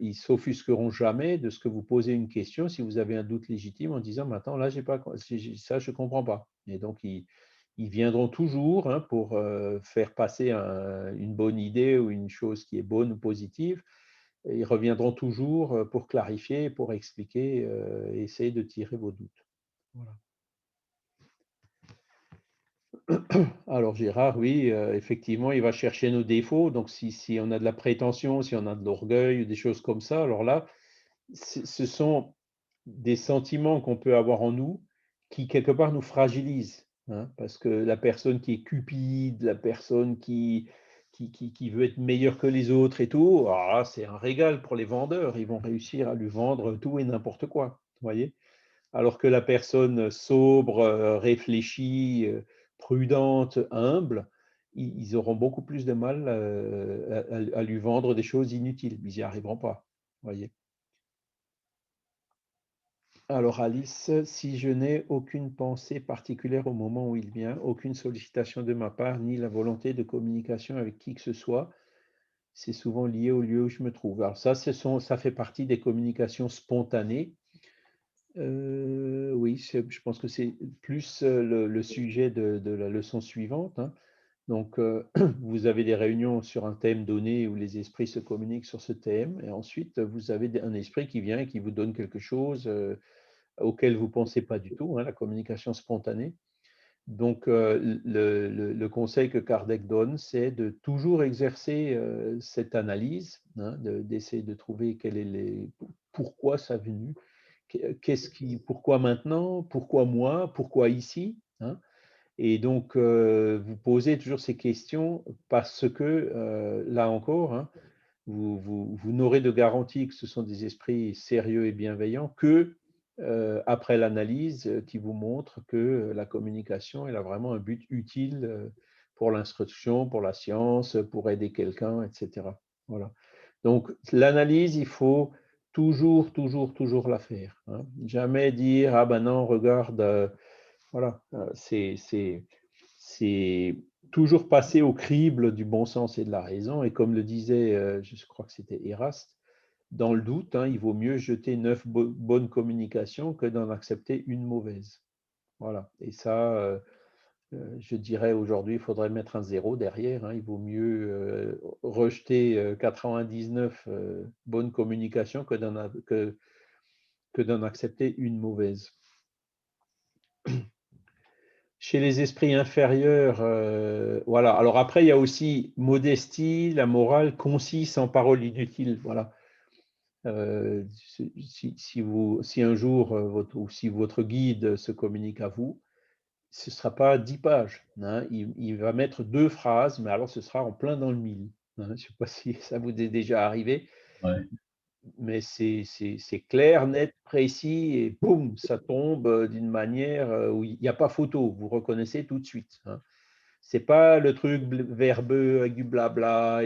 ils s'offusqueront jamais de ce que vous posez une question si vous avez un doute légitime en disant, maintenant, là, ça, je ne comprends pas. Et donc, ils viendront toujours, hein, pour faire passer une bonne idée ou une chose qui est bonne ou positive. Ils reviendront toujours pour clarifier, pour expliquer, et essayer de tirer vos doutes. Voilà. Alors Gérard, oui, effectivement, il va chercher nos défauts. Donc si on a de la prétention, si on a de l'orgueil, des choses comme ça, alors là, ce sont des sentiments qu'on peut avoir en nous qui, quelque part, nous fragilisent. Hein, parce que la personne qui est cupide, la personne qui veut être meilleure que les autres et tout, c'est un régal pour les vendeurs. Ils vont réussir à lui vendre tout et n'importe quoi. Vous voyez? Alors que la personne sobre, réfléchie, prudente, humble, ils auront beaucoup plus de mal à lui vendre des choses inutiles. Ils n'y arriveront pas. Voyez. Alors Alice, si je n'ai aucune pensée particulière au moment où il vient, aucune sollicitation de ma part, ni la volonté de communication avec qui que ce soit, c'est souvent lié au lieu où je me trouve. Alors ça, ça fait partie des communications spontanées. Oui, je pense que c'est plus le sujet de la leçon suivante. Hein. Donc, vous avez des réunions sur un thème donné où les esprits se communiquent sur ce thème, et ensuite, vous avez un esprit qui vient et qui vous donne quelque chose auquel vous ne pensez pas du tout, hein, la communication spontanée. Donc, le conseil que Kardec donne, c'est de toujours exercer cette analyse, hein, d'essayer de trouver pourquoi ça est venu, pourquoi maintenant, pourquoi moi, pourquoi ici, hein. Et donc, vous posez toujours ces questions parce que, là encore, hein, vous n'aurez de garantie que ce sont des esprits sérieux et bienveillants que après l'analyse qui vous montre que la communication, elle a vraiment un but utile pour l'instruction, pour la science, pour aider quelqu'un, etc. Voilà. Donc, l'analyse, il faut toujours, toujours, toujours la faire. Hein. Jamais dire, ah ben non, regarde, Voilà, c'est toujours passer au crible du bon sens et de la raison. Et comme le disait, je crois que c'était Eraste, dans le doute, hein, il vaut mieux jeter 9 bonnes communications que d'en accepter une mauvaise. Voilà. Et ça, je dirais aujourd'hui, il faudrait mettre un zéro derrière, hein. Il vaut mieux rejeter 99 bonnes communications que d'en accepter une mauvaise. Chez les esprits inférieurs, voilà. Alors après, il y a aussi modestie, la morale, concis, sans parole inutile. Voilà. Si un jour, ou si votre guide se communique à vous, ce ne sera pas 10 pages, hein. Il va mettre 2 phrases, mais alors ce sera en plein dans le mille, hein. Je ne sais pas si ça vous est déjà arrivé, Ouais. mais c'est clair, net, précis, et boum, ça tombe d'une manière où il n'y a pas photo, vous reconnaissez tout de suite, hein. C'est pas le truc verbeux avec du blabla,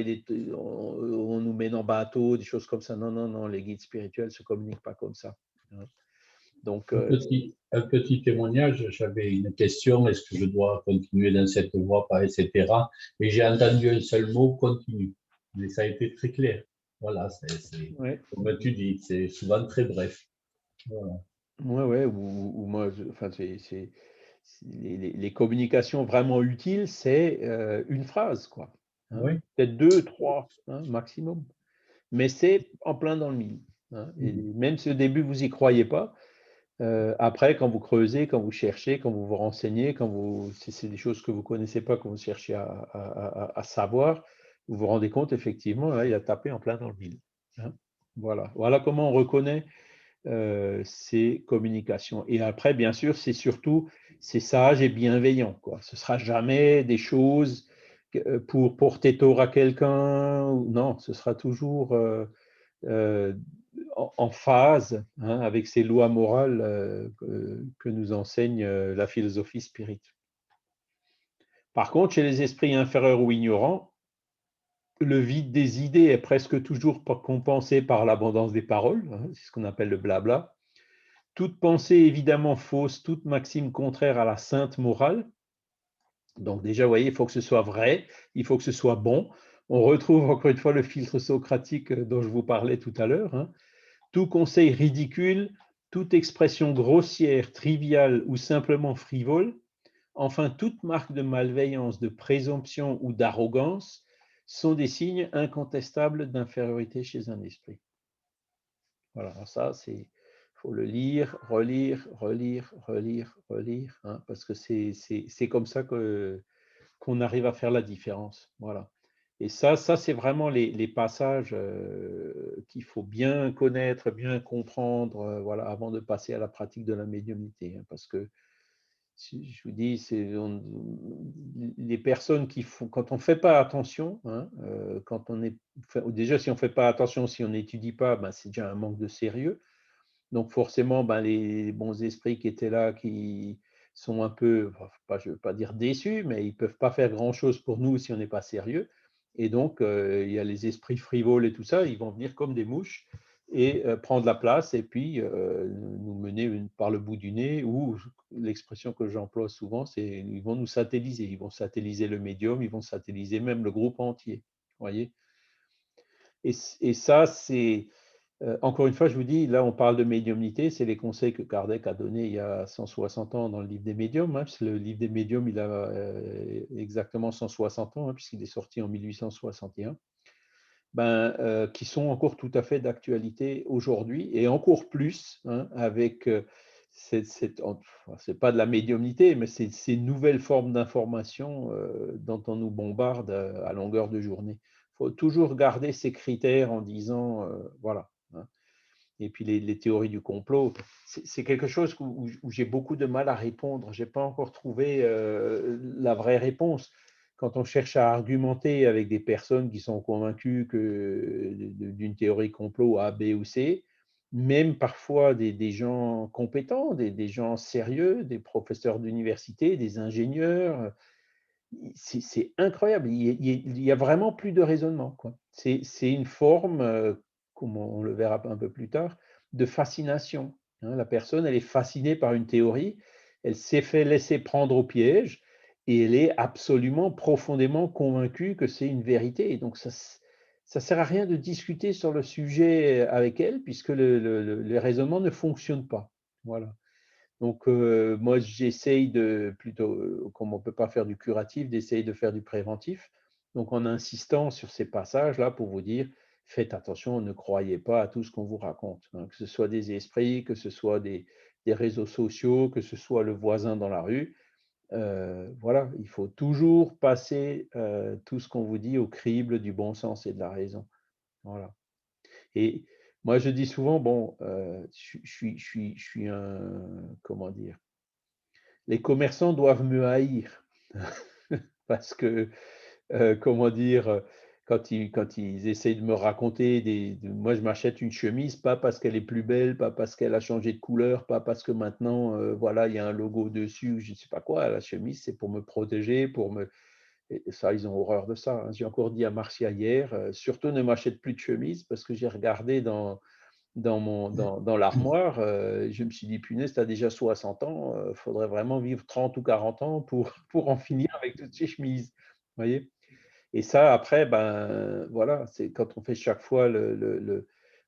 on nous met en bateau, des choses comme ça. Non, non, non, les guides spirituels ne se communiquent pas comme ça, hein. Donc, Un petit témoignage, j'avais une question, est-ce que je dois continuer dans cette voie, pas, etc. Et j'ai entendu un seul mot, continue. Mais ça a été très clair. Voilà, ouais, comme tu dis, c'est souvent très bref. Voilà. ouais, ouais, ou moi, enfin, les communications vraiment utiles, c'est une phrase, quoi, hein. Oui. Peut-être deux, trois, hein, maximum. Mais c'est en plein dans le mille, hein. Et même si au début, vous n'y croyez pas, après, quand vous creusez, quand vous cherchez, quand vous vous renseignez, si c'est des choses que vous ne connaissez pas, que vous cherchez à savoir, vous vous rendez compte, effectivement, là, il a tapé en plein dans le mille, hein. Voilà. Voilà comment on reconnaît ces communications. Et après, bien sûr, c'est sage et bienveillant, quoi. Ce ne sera jamais des choses pour porter tort à quelqu'un. Non, ce sera toujours euh, en phase, hein, avec ces lois morales que nous enseigne la philosophie spirit. Par contre, chez les esprits inférieurs ou ignorants, le vide des idées est presque toujours compensé par l'abondance des paroles, hein, c'est ce qu'on appelle le blabla. Toute pensée évidemment fausse, toute maxime contraire à la sainte morale. Donc déjà, vous voyez, il faut que ce soit vrai, il faut que ce soit bon. On retrouve encore une fois le filtre socratique dont je vous parlais tout à l'heure, hein. Tout conseil ridicule, toute expression grossière, triviale ou simplement frivole, enfin toute marque de malveillance, de présomption ou d'arrogance sont des signes incontestables d'infériorité chez un esprit. Voilà, alors ça, il faut le lire, relire, relire, relire, relire, hein, parce que c'est comme ça qu'on arrive à faire la différence. Voilà. Et ça c'est vraiment les passages qu'il faut bien connaître, bien comprendre, voilà, avant de passer à la pratique de la médiumnité, hein, parce que je vous dis, les personnes qui font, quand on ne fait pas attention, hein, quand on est, déjà si on ne fait pas attention, si on n'étudie pas, ben, c'est déjà un manque de sérieux. Donc forcément, ben, les bons esprits qui étaient là, qui sont un peu, je ne veux pas dire déçus, mais ils ne peuvent pas faire grand-chose pour nous si on n'est pas sérieux. Et donc, il y a les esprits frivoles et tout ça, ils vont venir comme des mouches et prendre la place et puis nous mener par le bout du nez, ou l'expression que j'emploie souvent, c'est ils vont nous satelliser. Ils vont satelliser le médium, ils vont satelliser même le groupe entier. Voyez. Et ça, c'est encore une fois, je vous dis, là, on parle de médiumnité, c'est les conseils que Kardec a donnés il y a 160 ans dans le livre des médiums, hein, parce que le livre des médiums, il a exactement 160 ans, hein, puisqu'il est sorti en 1861, ben, qui sont encore tout à fait d'actualité aujourd'hui, et encore plus, hein, avec c'est pas de la médiumnité, mais c'est ces nouvelles formes d'information dont on nous bombarde à longueur de journée. Il faut toujours garder ces critères en disant, voilà, hein. Et puis les théories du complot, c'est quelque chose où j'ai beaucoup de mal à répondre. Je n'ai pas encore trouvé la vraie réponse. Quand on cherche à argumenter avec des personnes qui sont convaincues d'une théorie complot A, B ou C, même parfois des gens compétents, des gens sérieux, des professeurs d'université, des ingénieurs, c'est incroyable. Il y a vraiment plus de raisonnement, quoi. C'est une forme, comme on le verra un peu plus tard, de fascination, hein. La personne, elle est fascinée par une théorie elle s'est fait laisser prendre au piège et elle est absolument profondément convaincue que c'est une vérité. Et donc, ça ne sert à rien de discuter sur le sujet avec elle puisque les raisonnements ne fonctionnent pas. Voilà. Donc, moi, j'essaye de, plutôt, comme on ne peut pas faire du curatif, d'essayer de faire du préventif. Donc, en insistant sur ces passages-là pour vous dire, faites attention, ne croyez pas à tout ce qu'on vous raconte, hein, que ce soit des esprits, que ce soit des réseaux sociaux, que ce soit le voisin dans la rue. Voilà, il faut toujours passer tout ce qu'on vous dit au crible du bon sens et de la raison. Voilà. Et moi, je dis souvent, bon, je suis un, comment dire, les commerçants doivent me haïr parce que, comment dire, quand ils essayent de me raconter moi je m'achète une chemise, pas parce qu'elle est plus belle, pas parce qu'elle a changé de couleur, pas parce que maintenant, voilà, il y a un logo dessus, ou je ne sais pas quoi, la chemise, c'est pour me protéger, et ça, ils ont horreur de ça, hein. J'ai encore dit à Marcia hier, surtout ne m'achète plus de chemise parce que j'ai regardé dans l'armoire, je me suis dit, punaise, tu as déjà 60 ans, il faudrait vraiment vivre 30 ou 40 ans pour en finir avec toutes ces chemises. Vous voyez? Et ça, après, ben, voilà, c'est quand on fait chaque fois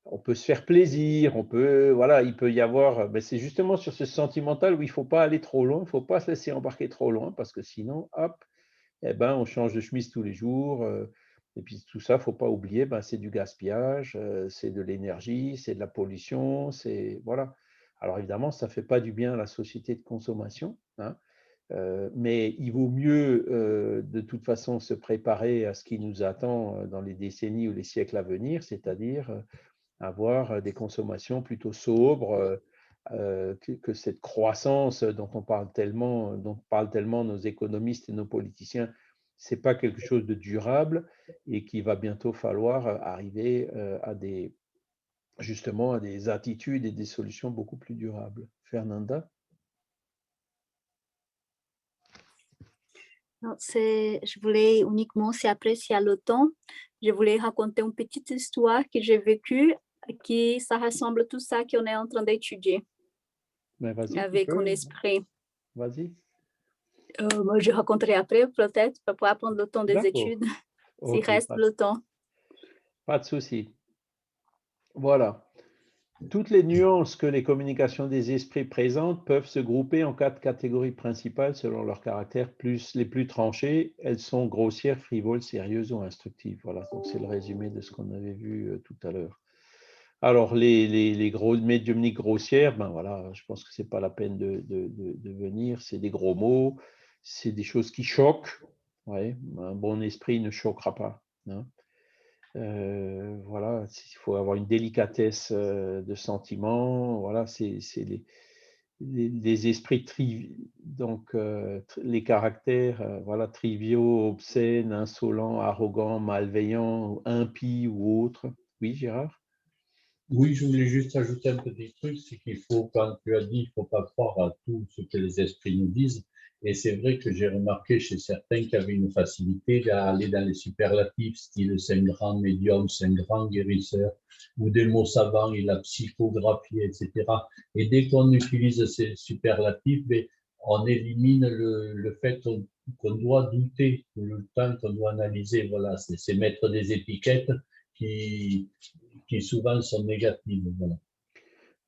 on peut se faire plaisir, voilà, il peut y avoir, ben, c'est justement sur ce sentimental où il ne faut pas aller trop loin, il ne faut pas se laisser embarquer trop loin parce que sinon, hop, eh ben, on change de chemise tous les jours. Et puis tout ça, il ne faut pas oublier, ben, c'est du gaspillage, c'est de l'énergie, c'est de la pollution, c'est voilà. Alors évidemment, ça ne fait pas du bien à la société de consommation, hein, mais il vaut mieux de toute façon se préparer à ce qui nous attend dans les décennies ou les siècles à venir, c'est-à-dire avoir des consommations plutôt sobres, que cette croissance dont parlent tellement nos économistes et nos politiciens, c'est pas quelque chose de durable et qu'il va bientôt falloir arriver justement à des attitudes et des solutions beaucoup plus durables. Fernanda? Non, je voulais uniquement, si après, s'il y a le temps, je voulais raconter une petite histoire que j'ai vécue, qui ça ressemble à tout ça qu'on est en train d'étudier Ben vas-y, tu avec un peux, esprit. vas-y. Moi, je raconterai après, peut-être, pour pouvoir prendre le temps des D'accord, études, s'il ok, reste le temps. pas de souci. Voilà. Toutes les nuances que les communications des esprits présentent peuvent se grouper en 4 catégories principales selon leur caractère les plus tranchés. Elles sont grossières, frivoles, sérieuses ou instructives. Voilà, donc c'est le résumé de ce qu'on avait vu tout à l'heure. Alors, les médiumniques grossières, ben voilà, je pense que ce n'est pas la peine de venir. C'est des gros mots, c'est des choses qui choquent. Ouais, un bon esprit ne choquera pas, hein. Voilà, il faut avoir une délicatesse de sentiment. Voilà, c'est les esprits donc les caractères voilà, triviaux, obscènes, insolents, arrogants, malveillants, impies ou autres. Oui, Gérard? Oui, je voulais juste ajouter un petit truc, c'est qu'il faut, quand tu as dit, il ne faut pas croire à tout ce que les esprits nous disent. Et c'est vrai que j'ai remarqué chez certains qui avaient une facilité à aller dans les superlatifs, style c'est un grand médium, c'est un grand guérisseur, ou des mots savants, il a psychographié, etc. Et dès qu'on utilise ces superlatifs, on élimine le fait qu'on doit douter tout le temps, qu'on doit analyser. Voilà, c'est mettre des étiquettes qui, qui souvent sont négatives. Voilà.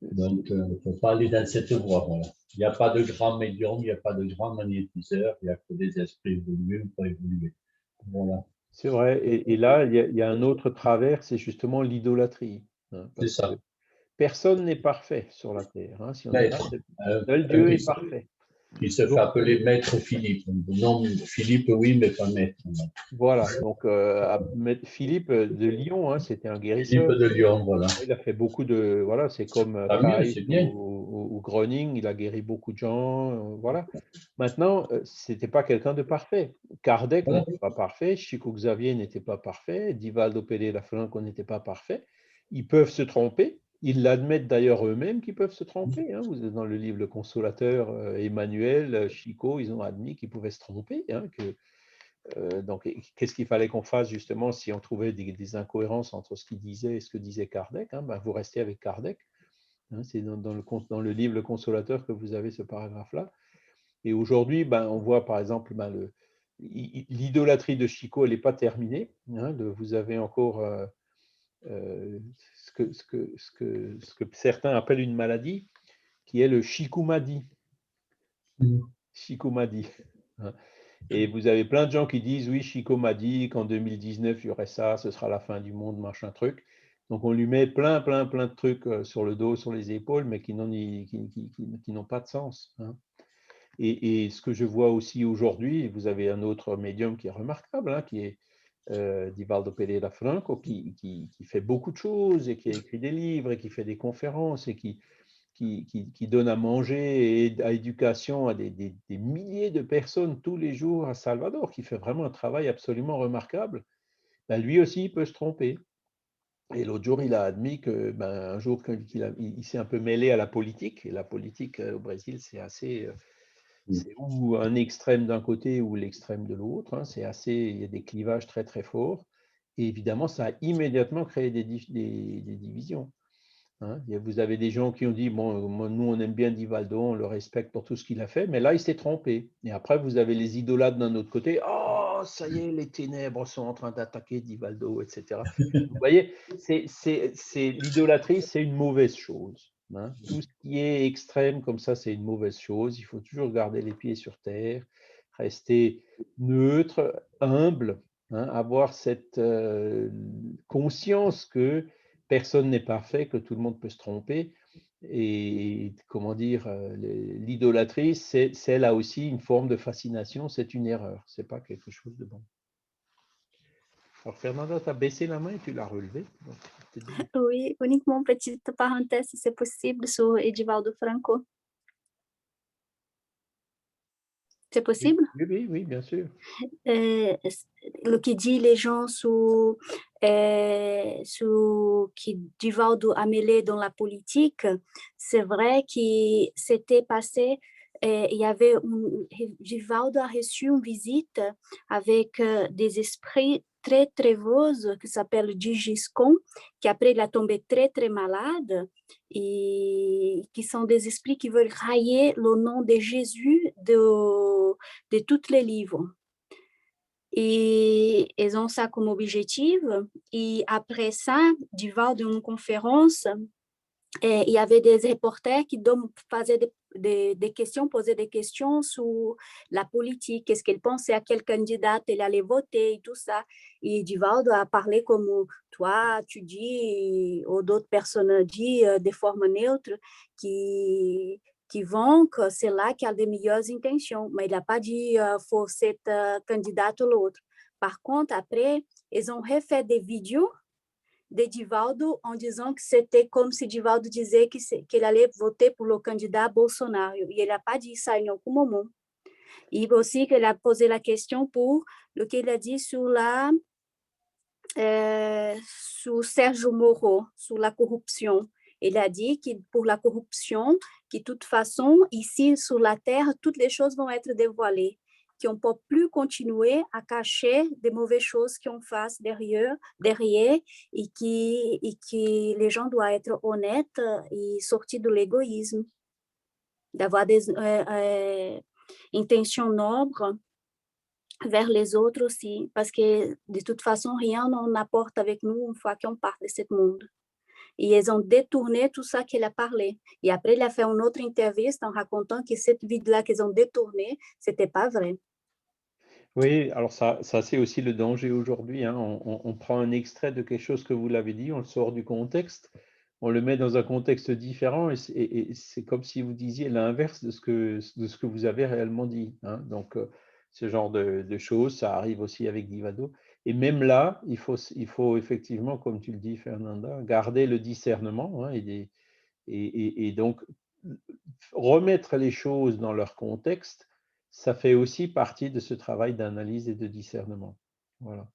Donc, il ne faut pas aller dans cette voie. Voilà. Il n'y a pas de grand médium, il n'y a pas de grand magnétiseur, il n'y a que des esprits évolués ou pas évolués. Voilà. C'est vrai. Et là, il y a un autre travers, c'est justement l'idolâtrie, hein, C'est parce que ça. personne n'est parfait sur la Terre, hein, si on est là, Maître. seul Un Dieu est parfait. qui se fait Donc, appeler Maître Philippe. Non, Philippe, oui, mais pas Maître. voilà, donc Philippe de Lyon, hein, c'était un Philippe guérisseur. de Lyon, voilà. Il a fait beaucoup de. Voilà, c'est comme Tant mieux, Price c'est ou, bien. ou Groening, il a guéri beaucoup de gens. Voilà. Maintenant, c'était pas quelqu'un de parfait. Kardec Voilà. n'était pas parfait, Chico Xavier n'était pas parfait, Divaldo Pereira Franco n'était pas parfait. Ils peuvent se tromper. Ils l'admettent d'ailleurs eux-mêmes qu'ils peuvent se tromper, hein. Vous êtes dans le livre Le Consolateur, Emmanuel, Chico, ils ont admis qu'ils pouvaient se tromper, hein, donc, qu'est-ce qu'il fallait qu'on fasse justement si on trouvait des incohérences entre ce qu'il disait et ce que disait Kardec, hein? Ben, vous restez avec Kardec, hein, c'est dans le livre Le Consolateur que vous avez ce paragraphe-là. Et aujourd'hui, ben, on voit par exemple ben, l'idolâtrie de Chico, elle n'est pas terminée. Hein, vous avez encore ce que certains appellent une maladie, qui est le Chikumadi. Chikumadi. Hein. Et vous avez plein de gens qui disent, oui, Chico m'a dit qu'en 2019, il y aurait ça, ce sera la fin du monde, machin truc. Donc, on lui met plein de trucs sur le dos, sur les épaules, mais qui n'ont pas de sens. Hein. Et ce que je vois aussi aujourd'hui, vous avez un autre médium qui est remarquable, hein, qui est Divaldo Pereira Franco, qui fait beaucoup de choses et qui a écrit des livres et qui fait des conférences et qui donne à manger et à éducation à des milliers de personnes tous les jours à Salvador, qui fait vraiment un travail absolument remarquable, ben lui aussi, il peut se tromper. Et l'autre jour, il a admis que ben, un jour, il s'est un peu mêlé à la politique, et la politique au Brésil, c'est assez... c'est ou un extrême d'un côté ou l'extrême de l'autre. Hein, il y a des clivages très forts. Et évidemment, ça a immédiatement créé des divisions. Hein. Vous avez des gens qui ont dit, bon, nous on aime bien Divaldo, on le respecte pour tout ce qu'il a fait, mais là il s'est trompé. Et après vous avez les idolâtres d'un autre côté, oh ça y est, les ténèbres sont en train d'attaquer Divaldo, etc. Vous voyez, l'idolâtrie, c'est une mauvaise chose. Hein. Tout ce qui est extrême comme ça, c'est une mauvaise chose. Il faut toujours garder les pieds sur terre, rester neutre, humble, hein, avoir cette conscience que personne n'est parfait, que tout le monde peut se tromper. Et comment dire, l'idolâtrie, c'est là aussi une forme de fascination, c'est une erreur, c'est pas quelque chose de bon. Alors Fernanda, tu as baissé la main et tu l'as relevée. Oui, uniquement petite parenthèse, si c'est possible, sur Edivaldo Franco. C'est possible? Oui, bien sûr. Le que dit les gens sur qui Divaldo a mêlé dans la politique, c'est vrai que c'était passé, il y avait Divaldo a reçu une visite avec des esprits très tréveuses qui s'appellent Digiscon, qui après il a tombé très malade, et qui sont des esprits qui veulent railler le nom de Jésus de tous les livres. Et ils ont ça comme objectif. Et après ça, Divaldo, dans une conférence, il y avait des reporters qui faisaient des questions, posaient des questions sur la politique, qu'est-ce qu'ils pensaient, à quel candidat il allait voter et tout ça. Et Divaldo a parlé comme toi, tu dis, ou d'autres personnes disent de forme neutre, qui vont, que c'est là qu'il y a des meilleures intentions, mais il n'a pas dit faut cet candidat ou l'autre. Par contre, après, ils ont refait des vidéos de Divaldo en disant que c'était comme si Divaldo disait qu'il allait voter pour le candidat Bolsonaro. Et il n'a pas dit ça en aucun moment. Et aussi qu'il a posé la question pour ce qu'il a dit sur Sérgio Moro, sur la corruption. Il a dit que pour la corruption, que de toute façon, ici sur la Terre, toutes les choses vont être dévoilées, qu'on ne peut plus continuer à cacher des mauvaises choses qu'on fasse derrière et que les gens doivent être honnêtes et sortir de l'égoïsme, d'avoir des intentions nobles vers les autres aussi, parce que de toute façon, rien n'apporte avec nous une fois qu'on part de ce monde. Et ils ont détourné tout ça qu'il a parlé. Et après, il a fait une autre interview en racontant que cette vidéo-là qu'ils ont détournée, ce n'était pas vrai. Oui, alors ça c'est aussi le danger aujourd'hui. Hein. On prend un extrait de quelque chose que vous l'avez dit, on le sort du contexte, on le met dans un contexte différent et c'est comme si vous disiez l'inverse de ce que vous avez réellement dit. Hein. Donc, ce genre de choses, ça arrive aussi avec Divaldo. Et même là, il faut effectivement, comme tu le dis, Fernanda, garder le discernement hein, et donc remettre les choses dans leur contexte, ça fait aussi partie de ce travail d'analyse et de discernement. Voilà.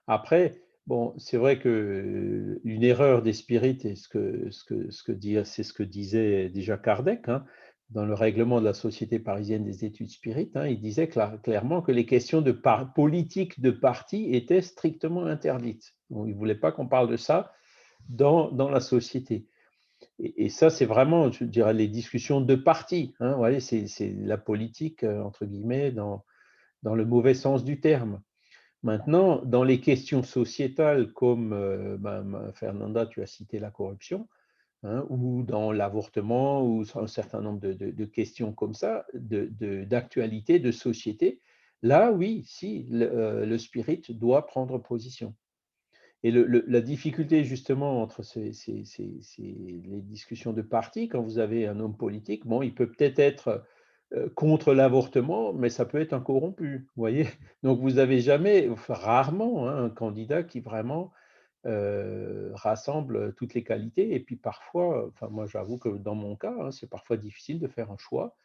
Après, bon, c'est vrai que une erreur des spirites, et c'est ce que disait déjà Kardec, hein, dans le règlement de la Société parisienne des études spirites, hein, il disait clairement que les questions de politique de parti étaient strictement interdites. Donc, il ne voulait pas qu'on parle de ça dans la société. Et ça, c'est vraiment, je dirais, les discussions de parti. Hein, vous voyez, c'est la politique, entre guillemets, dans le mauvais sens du terme. Maintenant, dans les questions sociétales, comme Fernanda, tu as cité la corruption, hein, ou dans l'avortement, ou un certain nombre de questions comme ça, d'actualité, de société, là, oui, si, le spirit doit prendre position. Et la difficulté, justement, entre les discussions de parti, quand vous avez un homme politique, bon, il peut peut-être être contre l'avortement, mais ça peut être un corrompu, vous voyez. Donc, vous n'avez jamais, enfin, rarement, hein, un candidat qui vraiment rassemble toutes les qualités. Et puis parfois, enfin, moi, j'avoue que dans mon cas, hein, c'est parfois difficile de faire un choix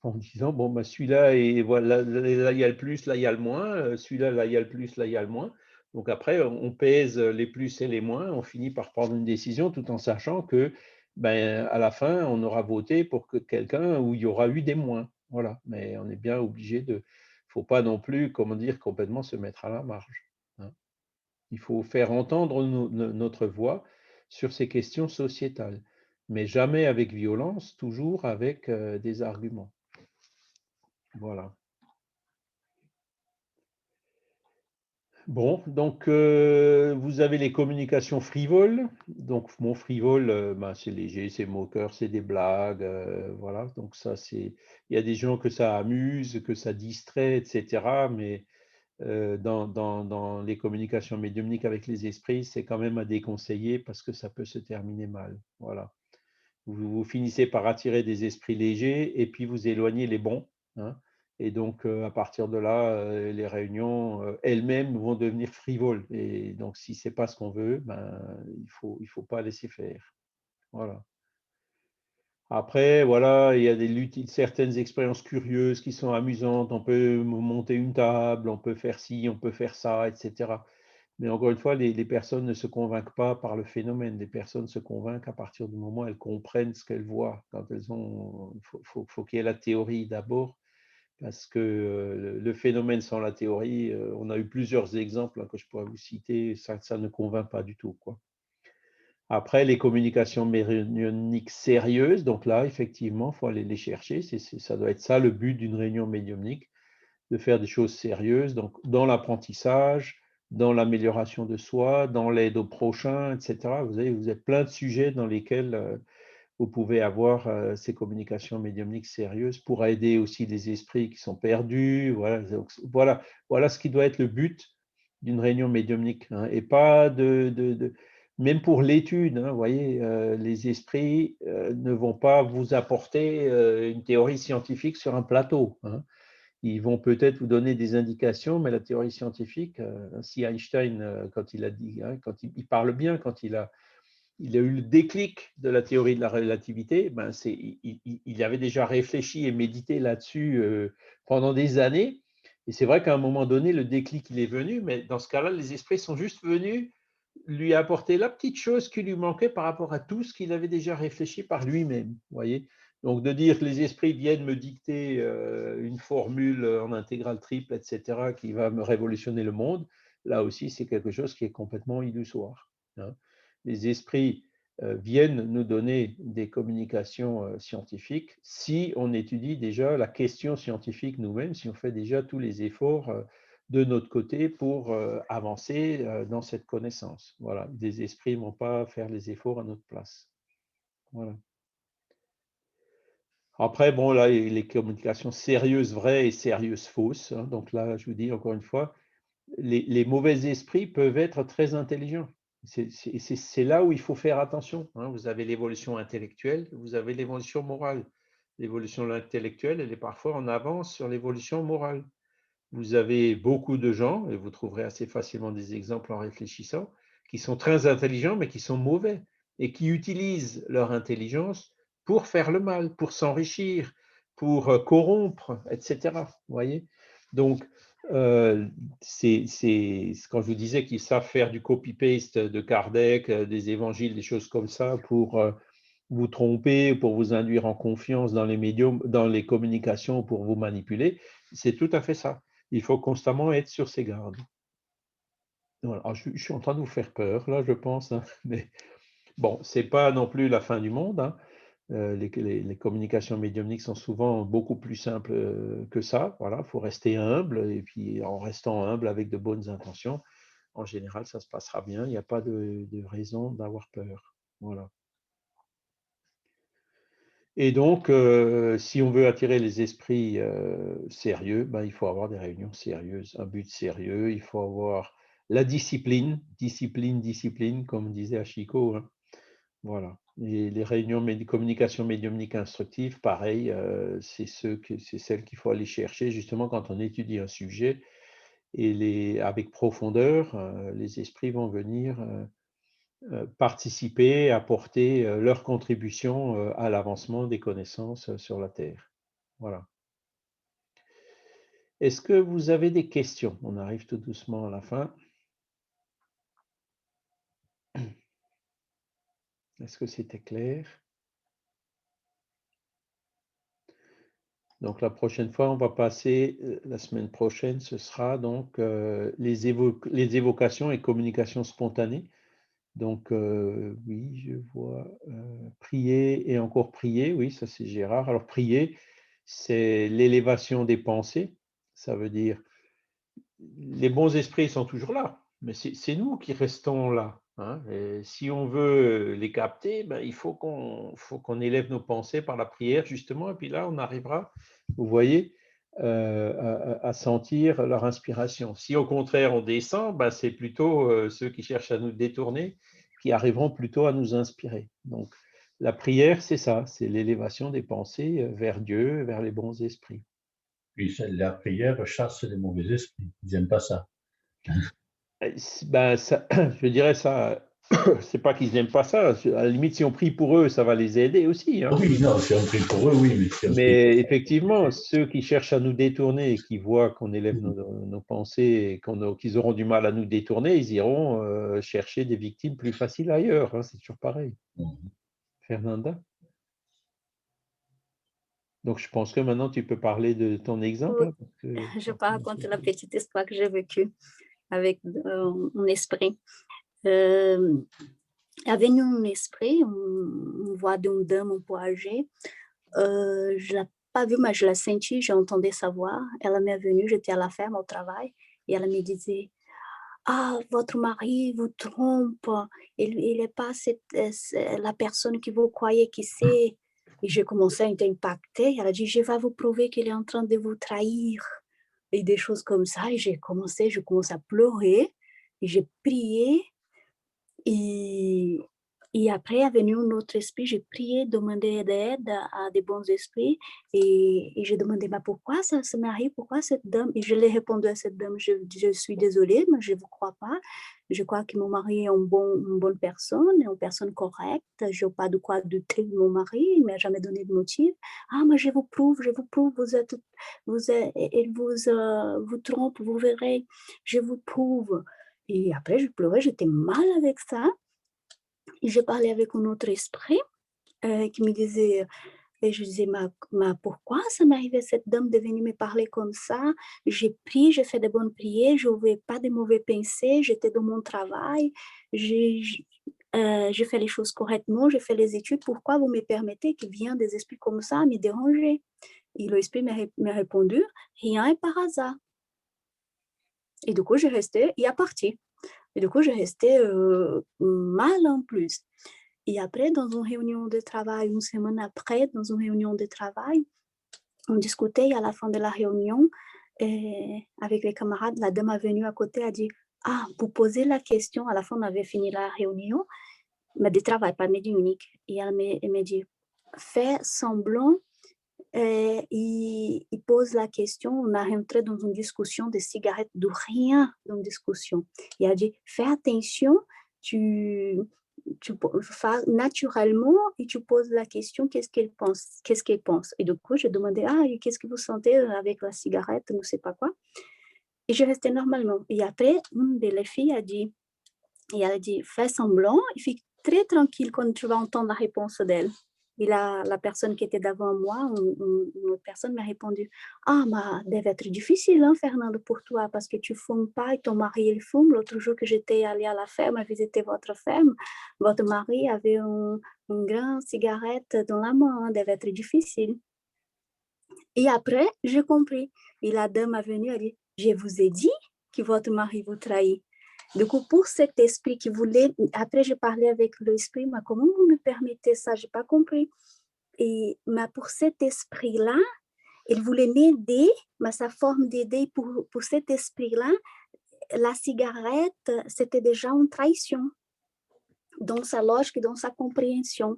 en disant, bon, bah, celui-là, et voilà, là, il y a le plus, là, il y a le moins, celui-là, là, il y a le plus, là, il y a le moins. Donc après, on pèse les plus et les moins, on finit par prendre une décision tout en sachant que, ben, à la fin, on aura voté pour quelqu'un où il y aura eu des moins. Voilà, mais on est bien obligé de, faut pas non plus, comment dire, complètement se mettre à la marge, hein. Il faut faire entendre notre voix sur ces questions sociétales, mais jamais avec violence, toujours avec des arguments. Voilà. Bon, donc vous avez les communications frivoles. Donc mon frivole, ben, c'est léger, c'est moqueur, c'est des blagues, voilà. Donc ça, c'est, il y a des gens que ça amuse, que ça distrait, etc. Mais dans les communications médiumniques avec les esprits, c'est quand même à déconseiller parce que ça peut se terminer mal. Voilà. Vous finissez par attirer des esprits légers et puis vous éloignez les bons, hein. Et donc, à partir de là, les réunions elles-mêmes vont devenir frivoles. Et donc, si ce n'est pas ce qu'on veut, ben, il faut pas laisser faire. Voilà. Après, voilà, il y a certaines expériences curieuses qui sont amusantes. On peut monter une table, on peut faire ci, on peut faire ça, etc. Mais encore une fois, les personnes ne se convainquent pas par le phénomène. Les personnes se convainquent à partir du moment où elles comprennent ce qu'elles voient. Quand elles ont, faut qu'il y ait la théorie d'abord, parce que le phénomène sans la théorie, on a eu plusieurs exemples hein, que je pourrais vous citer, ça ne convainc pas du tout, quoi. Après, les communications médiumniques sérieuses, donc là, effectivement, il faut aller les chercher. Ça doit être ça le but d'une réunion médiumnique, de faire des choses sérieuses, donc dans l'apprentissage, dans l'amélioration de soi, dans l'aide au prochain, etc. Vous avez plein de sujets dans lesquels vous pouvez avoir ces communications médiumniques sérieuses pour aider aussi les esprits qui sont perdus. Voilà, voilà ce qui doit être le but d'une réunion médiumnique, hein, et pas même pour l'étude, hein, vous voyez, les esprits ne vont pas vous apporter une théorie scientifique sur un plateau, hein. Ils vont peut-être vous donner des indications, mais la théorie scientifique, si Einstein, quand il a dit, hein, quand il parle bien, quand il a eu le déclic de la théorie de la relativité, ben il avait déjà réfléchi et médité là-dessus pendant des années. Et c'est vrai qu'à un moment donné, le déclic, il est venu, mais dans ce cas-là, les esprits sont juste venus lui apporter la petite chose qui lui manquait par rapport à tout ce qu'il avait déjà réfléchi par lui-même. Voyez. Donc de dire que les esprits viennent me dicter une formule en intégrale triple, etc., qui va me révolutionner le monde, là aussi, c'est quelque chose qui est complètement illusoire, hein. Les esprits viennent nous donner des communications scientifiques si on étudie déjà la question scientifique nous-mêmes, si on fait déjà tous les efforts de notre côté pour avancer dans cette connaissance. Voilà, des esprits ne vont pas faire les efforts à notre place. Voilà. Après, bon, là, les communications sérieuses vraies et sérieuses fausses, hein. Donc là, je vous dis encore une fois, les mauvais esprits peuvent être très intelligents. C'est là où il faut faire attention, hein. Vous avez l'évolution intellectuelle, vous avez l'évolution morale. L'évolution intellectuelle, elle est parfois en avance sur l'évolution morale. Vous avez beaucoup de gens, et vous trouverez assez facilement des exemples en réfléchissant, qui sont très intelligents, mais qui sont mauvais, et qui utilisent leur intelligence pour faire le mal, pour s'enrichir, pour corrompre, etc. Vous voyez? Donc, quand je vous disais qu'ils savent faire du copy-paste de Kardec, des évangiles, des choses comme ça, pour vous tromper, pour vous induire en confiance dans les médiums, dans les communications, pour vous manipuler, c'est tout à fait ça. Il faut constamment être sur ses gardes. Voilà. Alors, je suis en train de vous faire peur, là, je pense, hein, mais Bon, ce n'est pas non plus la fin du monde, hein. Les communications médiumniques sont souvent beaucoup plus simples que ça. Voilà, il faut rester humble, et puis en restant humble avec de bonnes intentions, en général, ça se passera bien. Il n'y a pas de raison d'avoir peur. Voilà. Et donc, si on veut attirer les esprits sérieux, ben, il faut avoir des réunions sérieuses, un but sérieux, il faut avoir la discipline, discipline, comme disait Ashiko, hein. Voilà. Et les réunions de communication médiumnique instructive, pareil, c'est celles qu'il faut aller chercher justement quand on étudie un sujet, et avec profondeur, les esprits vont venir participer, apporter leur contribution à l'avancement des connaissances sur la Terre. Voilà. Est-ce que vous avez des questions? On arrive tout doucement à la fin. Est-ce que c'était clair? Donc la prochaine fois, on va passer, la semaine prochaine, ce sera donc les évocations et communications spontanées. Donc oui, je vois prier et encore prier, oui, ça c'est Gérard. Alors prier, c'est l'élévation des pensées. Ça veut dire, les bons esprits sont toujours là, mais c'est nous qui restons là, hein. Et si on veut les capter, ben, il faut qu'on élève nos pensées par la prière, justement, et puis là, on arrivera, vous voyez, à sentir leur inspiration. Si au contraire on descend, ben, c'est plutôt ceux qui cherchent à nous détourner qui arriveront plutôt à nous inspirer. Donc, la prière, c'est ça, c'est l'élévation des pensées vers Dieu, vers les bons esprits. Puis la prière chasse les mauvais esprits. Ils n'aiment pas ça. Ben, ça, je dirais ça, c'est pas qu'ils n'aiment pas ça. À la limite, si on prie pour eux, ça va les aider aussi, hein. Oui, non, si on prie pour eux, oui, mais si on prie Mais effectivement, ceux qui cherchent à nous détourner et qui voient qu'on élève nos pensées et qu'ils auront du mal à nous détourner, ils iront chercher des victimes plus faciles ailleurs, hein. C'est toujours pareil. Fernanda? Donc, je pense que maintenant, tu peux parler de ton exemple, Oui, hein, parce que... je peux raconter la petite histoire que j'ai vécue avec mon esprit. Il y avait un esprit, une voix d'une dame un peu âgée. Je ne l'ai pas vue, mais je l'ai sentie, j'ai entendu sa voix. Elle m'est venue, j'étais à la ferme, au travail, et elle me disait, ah, votre mari vous trompe, il n'est pas la personne que vous croyez que c'est. Et j'ai commencé à être impactée. Elle a dit, je vais vous prouver qu'il est en train de vous trahir. Et des choses comme ça. Et je commence à pleurer. Et j'ai prié. Et, et après est venu un autre esprit, j'ai prié, demandé d'aide à des bons esprits et j'ai demandé, mais pourquoi ça m'arrive, pourquoi cette dame? Et je l'ai répondu à cette dame, je suis désolée, mais je ne vous crois pas. Je crois que mon mari est une bonne personne, une personne correcte. Je n'ai pas de quoi douter de mon mari, il ne m'a jamais donné de motif. Ah, mais je vous prouve, il vous trompe, vous verrez, je vous prouve. Et après, je pleurais, j'étais mal avec ça. Et je parlais avec un autre esprit qui me disait, et je disais, mais pourquoi ça m'arrivait cette dame de venir me parler comme ça? J'ai prié, j'ai fait de bonnes prières, je n'avais pas de mauvais pensées, j'étais dans mon travail, j'ai fait les choses correctement, j'ai fait les études. Pourquoi vous me permettez qu'il vienne des esprits comme ça me déranger? Et l'esprit m'a répondu, rien n'est par hasard. Et du coup, j'ai resté, il est parti. Et du coup, j'ai resté mal en plus. Et après, dans une réunion de travail, une semaine après, dans une réunion de travail, on discutait à la fin de la réunion avec les camarades. La dame est venue à côté, a dit, ah, vous posez la question, à la fin, on avait fini la réunion, mais de travail, pas médiumnique. Et elle me dit, fais semblant. Il pose la question, on a rentré dans une discussion de cigarettes, de rien dans une discussion. Il a dit, fais attention, tu fais naturellement et tu poses la question, qu'est-ce qu'elle pense. Et du coup, je demandais, ah, qu'est-ce que vous sentez avec la cigarette, je ne sais pas quoi. Et je restais normalement. Et après, une de les filles a dit, et elle a dit, fais semblant, et fais très tranquille quand tu vas entendre la réponse d'elle. Et la personne qui était devant moi, une autre personne m'a répondu, « Ah, ça devait être difficile, hein, Fernando, pour toi, parce que tu ne fumes pas et ton mari, il fume. L'autre jour que j'étais allée à la ferme, visiter votre ferme, votre mari avait une grande cigarette dans la main, hein, devait être difficile. » Et après, j'ai compris. Et la dame est venue, elle dit, « Je vous ai dit que votre mari vous trahit. » Du coup, pour cet esprit qui voulait, après j'ai parlé avec l'esprit, mais comment vous me permettez ça? Je n'ai pas compris. Et mais pour cet esprit-là, il voulait m'aider, mais sa forme d'aider pour cet esprit-là, la cigarette, c'était déjà une trahison dans sa logique, dans sa compréhension.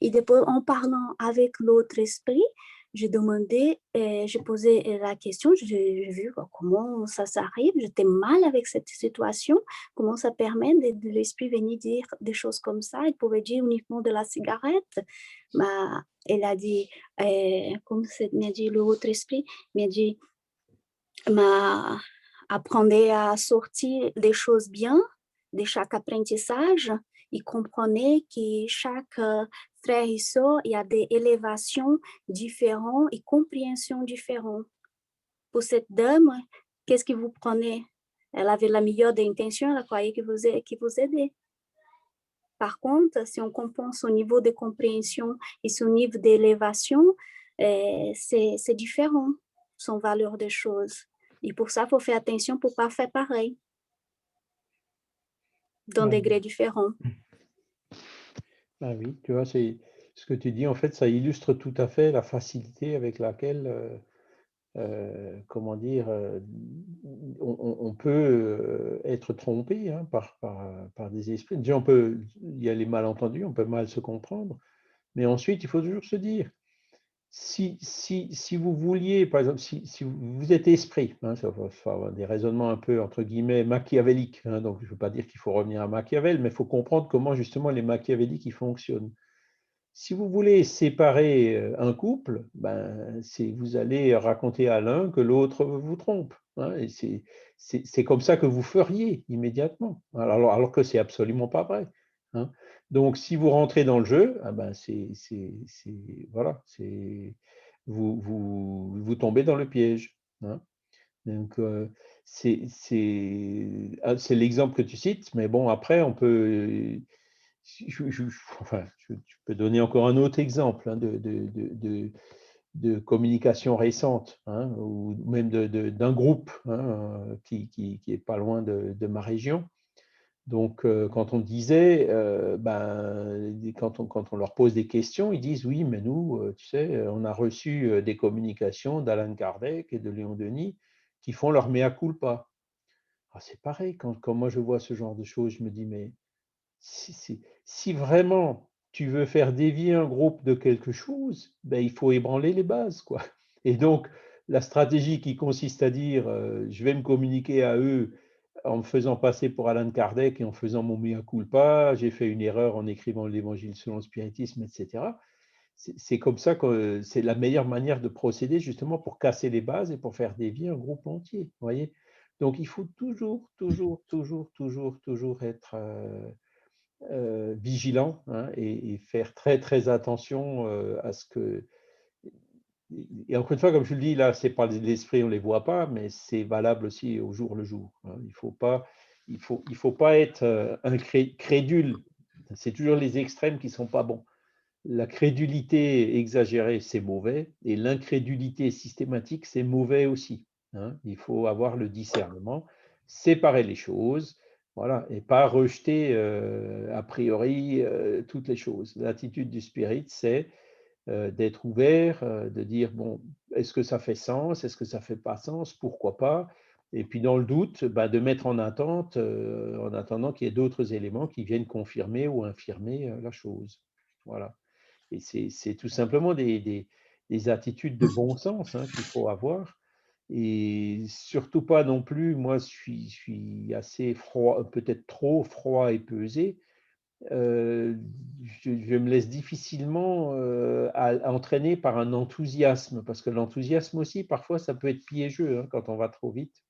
Et depuis, en parlant avec l'autre esprit, j'ai demandé, j'ai posé la question, j'ai vu comment ça s'arrive, j'étais mal avec cette situation, comment ça permet de l'esprit venir dire des choses comme ça, il pouvait dire uniquement de la cigarette, mais elle a dit, comme m'a dit l'autre esprit, m'a dit, apprenez à sortir des choses bien de chaque apprentissage et comprenez que chaque frère et sœur, il y a des élévations différentes et compréhensions différentes. Pour cette dame, qu'est-ce que vous prenez? Elle avait la meilleure des intentions, elle croyait que vous aidait. Par contre, si on comprend son niveau de compréhension et son niveau d'élévation, c'est différent, son valeur des choses. Et pour ça, il faut faire attention pour ne pas faire pareil, dans des degrés différents. Ah oui, tu vois, c'est ce que tu dis, en fait, ça illustre tout à fait la facilité avec laquelle, comment dire, on peut être trompé, hein, par des esprits. Déjà, il y a les malentendus, on peut mal se comprendre, mais ensuite, il faut toujours se dire, si vous vouliez, par exemple, si vous êtes esprit, hein, ça faut avoir des raisonnements un peu, entre guillemets, machiavéliques, hein, donc je ne veux pas dire qu'il faut revenir à Machiavel, mais il faut comprendre comment justement les machiavéliques ils fonctionnent. Si vous voulez séparer un couple, ben, vous allez raconter à l'un que l'autre vous trompe, hein, et c'est comme ça que vous feriez immédiatement, alors que c'est absolument pas vrai, hein. Donc, si vous rentrez dans le jeu, ah ben voilà, vous tombez dans le piège, hein. Donc, c'est l'exemple que tu cites, mais bon, après, on peut enfin, je peux donner encore un autre exemple, hein, de communication récente, hein, ou même d'un groupe, hein, qui est pas loin de ma région. Donc, quand on disait, quand on leur pose des questions, ils disent oui, mais nous, tu sais, on a reçu des communications d'Alan Kardec et de Léon Denis qui font leur mea culpa. Ah, c'est pareil, quand moi je vois ce genre de choses, je me dis, mais si vraiment tu veux faire dévier un groupe de quelque chose, ben, il faut ébranler les bases, quoi. Et donc, la stratégie qui consiste à dire je vais me communiquer à eux en me faisant passer pour Alan Kardec et en faisant mon mea culpa, j'ai fait une erreur en écrivant l'évangile selon le spiritisme, etc. C'est comme ça que c'est la meilleure manière de procéder justement pour casser les bases et pour faire dévier un groupe entier. Voyez. Donc, il faut toujours être vigilant, hein, et faire très très attention à ce que. Et encore une fois, comme je le dis, là, c'est pas l'esprit, on ne les voit pas, mais c'est valable aussi au jour le jour, hein. Il faut pas être un crédule. C'est toujours les extrêmes qui ne sont pas bons. La crédulité exagérée, c'est mauvais, et l'incrédulité systématique, c'est mauvais aussi, hein. Il faut avoir le discernement, séparer les choses, voilà, et pas rejeter a priori toutes les choses. L'attitude du spirit, c'est d'être ouvert, de dire, bon, est-ce que ça fait sens, est-ce que ça ne fait pas sens, pourquoi pas, et puis dans le doute, de mettre en attente, en attendant qu'il y ait d'autres éléments qui viennent confirmer ou infirmer la chose. Voilà. Et c'est tout simplement des attitudes de bon sens, hein, qu'il faut avoir. Et surtout pas non plus, moi je suis assez froid, peut-être trop froid et pesé. Je me laisse difficilement entraîner par un enthousiasme, parce que l'enthousiasme aussi, parfois, ça peut être piégeux, hein, quand on va trop vite.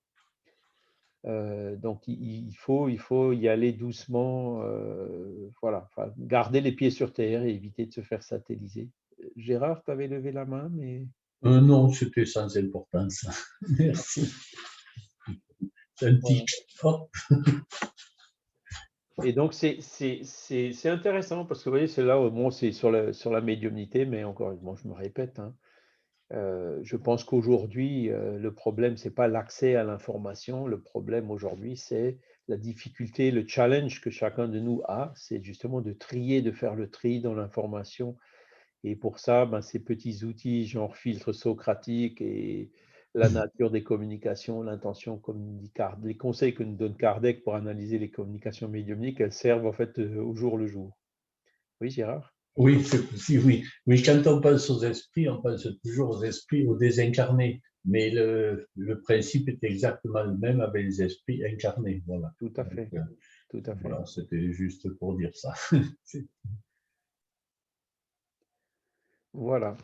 Donc, il faut y aller doucement, voilà, enfin, garder les pieds sur terre et éviter de se faire satelliser. Gérard, tu avais levé la main, mais… Non, c'était sans importance. Merci. C'est un petit fort. Et donc, c'est intéressant parce que vous voyez, c'est là où bon, c'est sur la médiumnité, mais encore, bon, je me répète, hein, je pense qu'aujourd'hui, le problème, c'est pas l'accès à l'information. Le problème aujourd'hui, c'est la difficulté, le challenge que chacun de nous a, c'est justement de trier, de faire le tri dans l'information. Et pour ça, ben, ces petits outils, genre filtre socratique et la nature des communications, l'intention, comme dit les conseils que nous donne Kardec pour analyser les communications médiumniques, elles servent en fait au jour le jour. Oui, Gérard? Oui, c'est possible, oui. Mais quand on pense aux esprits, on pense toujours aux esprits, aux désincarnés. Mais le principe est exactement le même avec les esprits incarnés. Voilà. Tout à fait. Donc, tout à fait. Voilà, c'était juste pour dire ça. Voilà.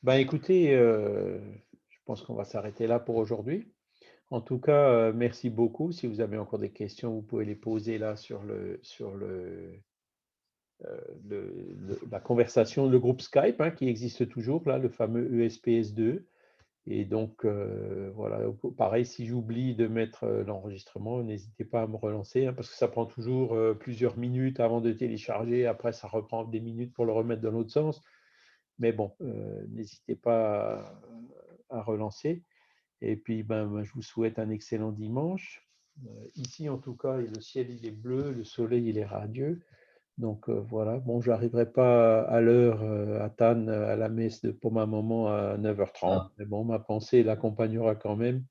Ben, écoutez, je pense qu'on va s'arrêter là pour aujourd'hui. En tout cas, merci beaucoup. Si vous avez encore des questions, vous pouvez les poser là sur la conversation, le groupe Skype, hein, qui existe toujours, là, le fameux ESPS2. Et donc, voilà, pareil, si j'oublie de mettre l'enregistrement, n'hésitez pas à me relancer, hein, parce que ça prend toujours plusieurs minutes avant de télécharger. Après, ça reprend des minutes pour le remettre dans l'autre sens. Mais bon, n'hésitez pas à relancer. Et puis, ben, je vous souhaite un excellent dimanche. Ici, en tout cas, le ciel il est bleu, le soleil il est radieux. Donc voilà, bon, je n'arriverai pas à l'heure à Tannes, à la messe pour ma maman à 9h30, mais bon, ma pensée l'accompagnera quand même.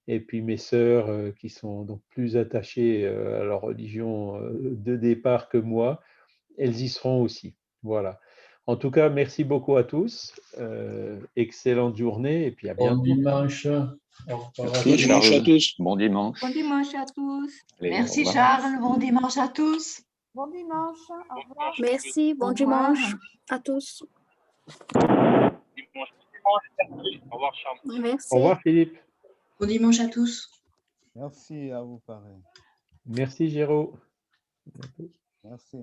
Et puis mes sœurs qui sont donc plus attachées à leur religion de départ que moi, elles y seront aussi. Voilà. En tout cas, merci beaucoup à tous. Excellente journée et puis à Bon bientôt. dimanche. Merci Charles. À tous. Bon dimanche. Bon dimanche à tous. Allez, Merci au revoir. Charles, bon dimanche à tous. Bon dimanche. Au revoir. Merci, bon Au revoir. dimanche à tous. Au revoir Charles. Merci. Au revoir Philippe. Bon dimanche à tous. Merci à vous, pareil. Merci Géraud. Merci.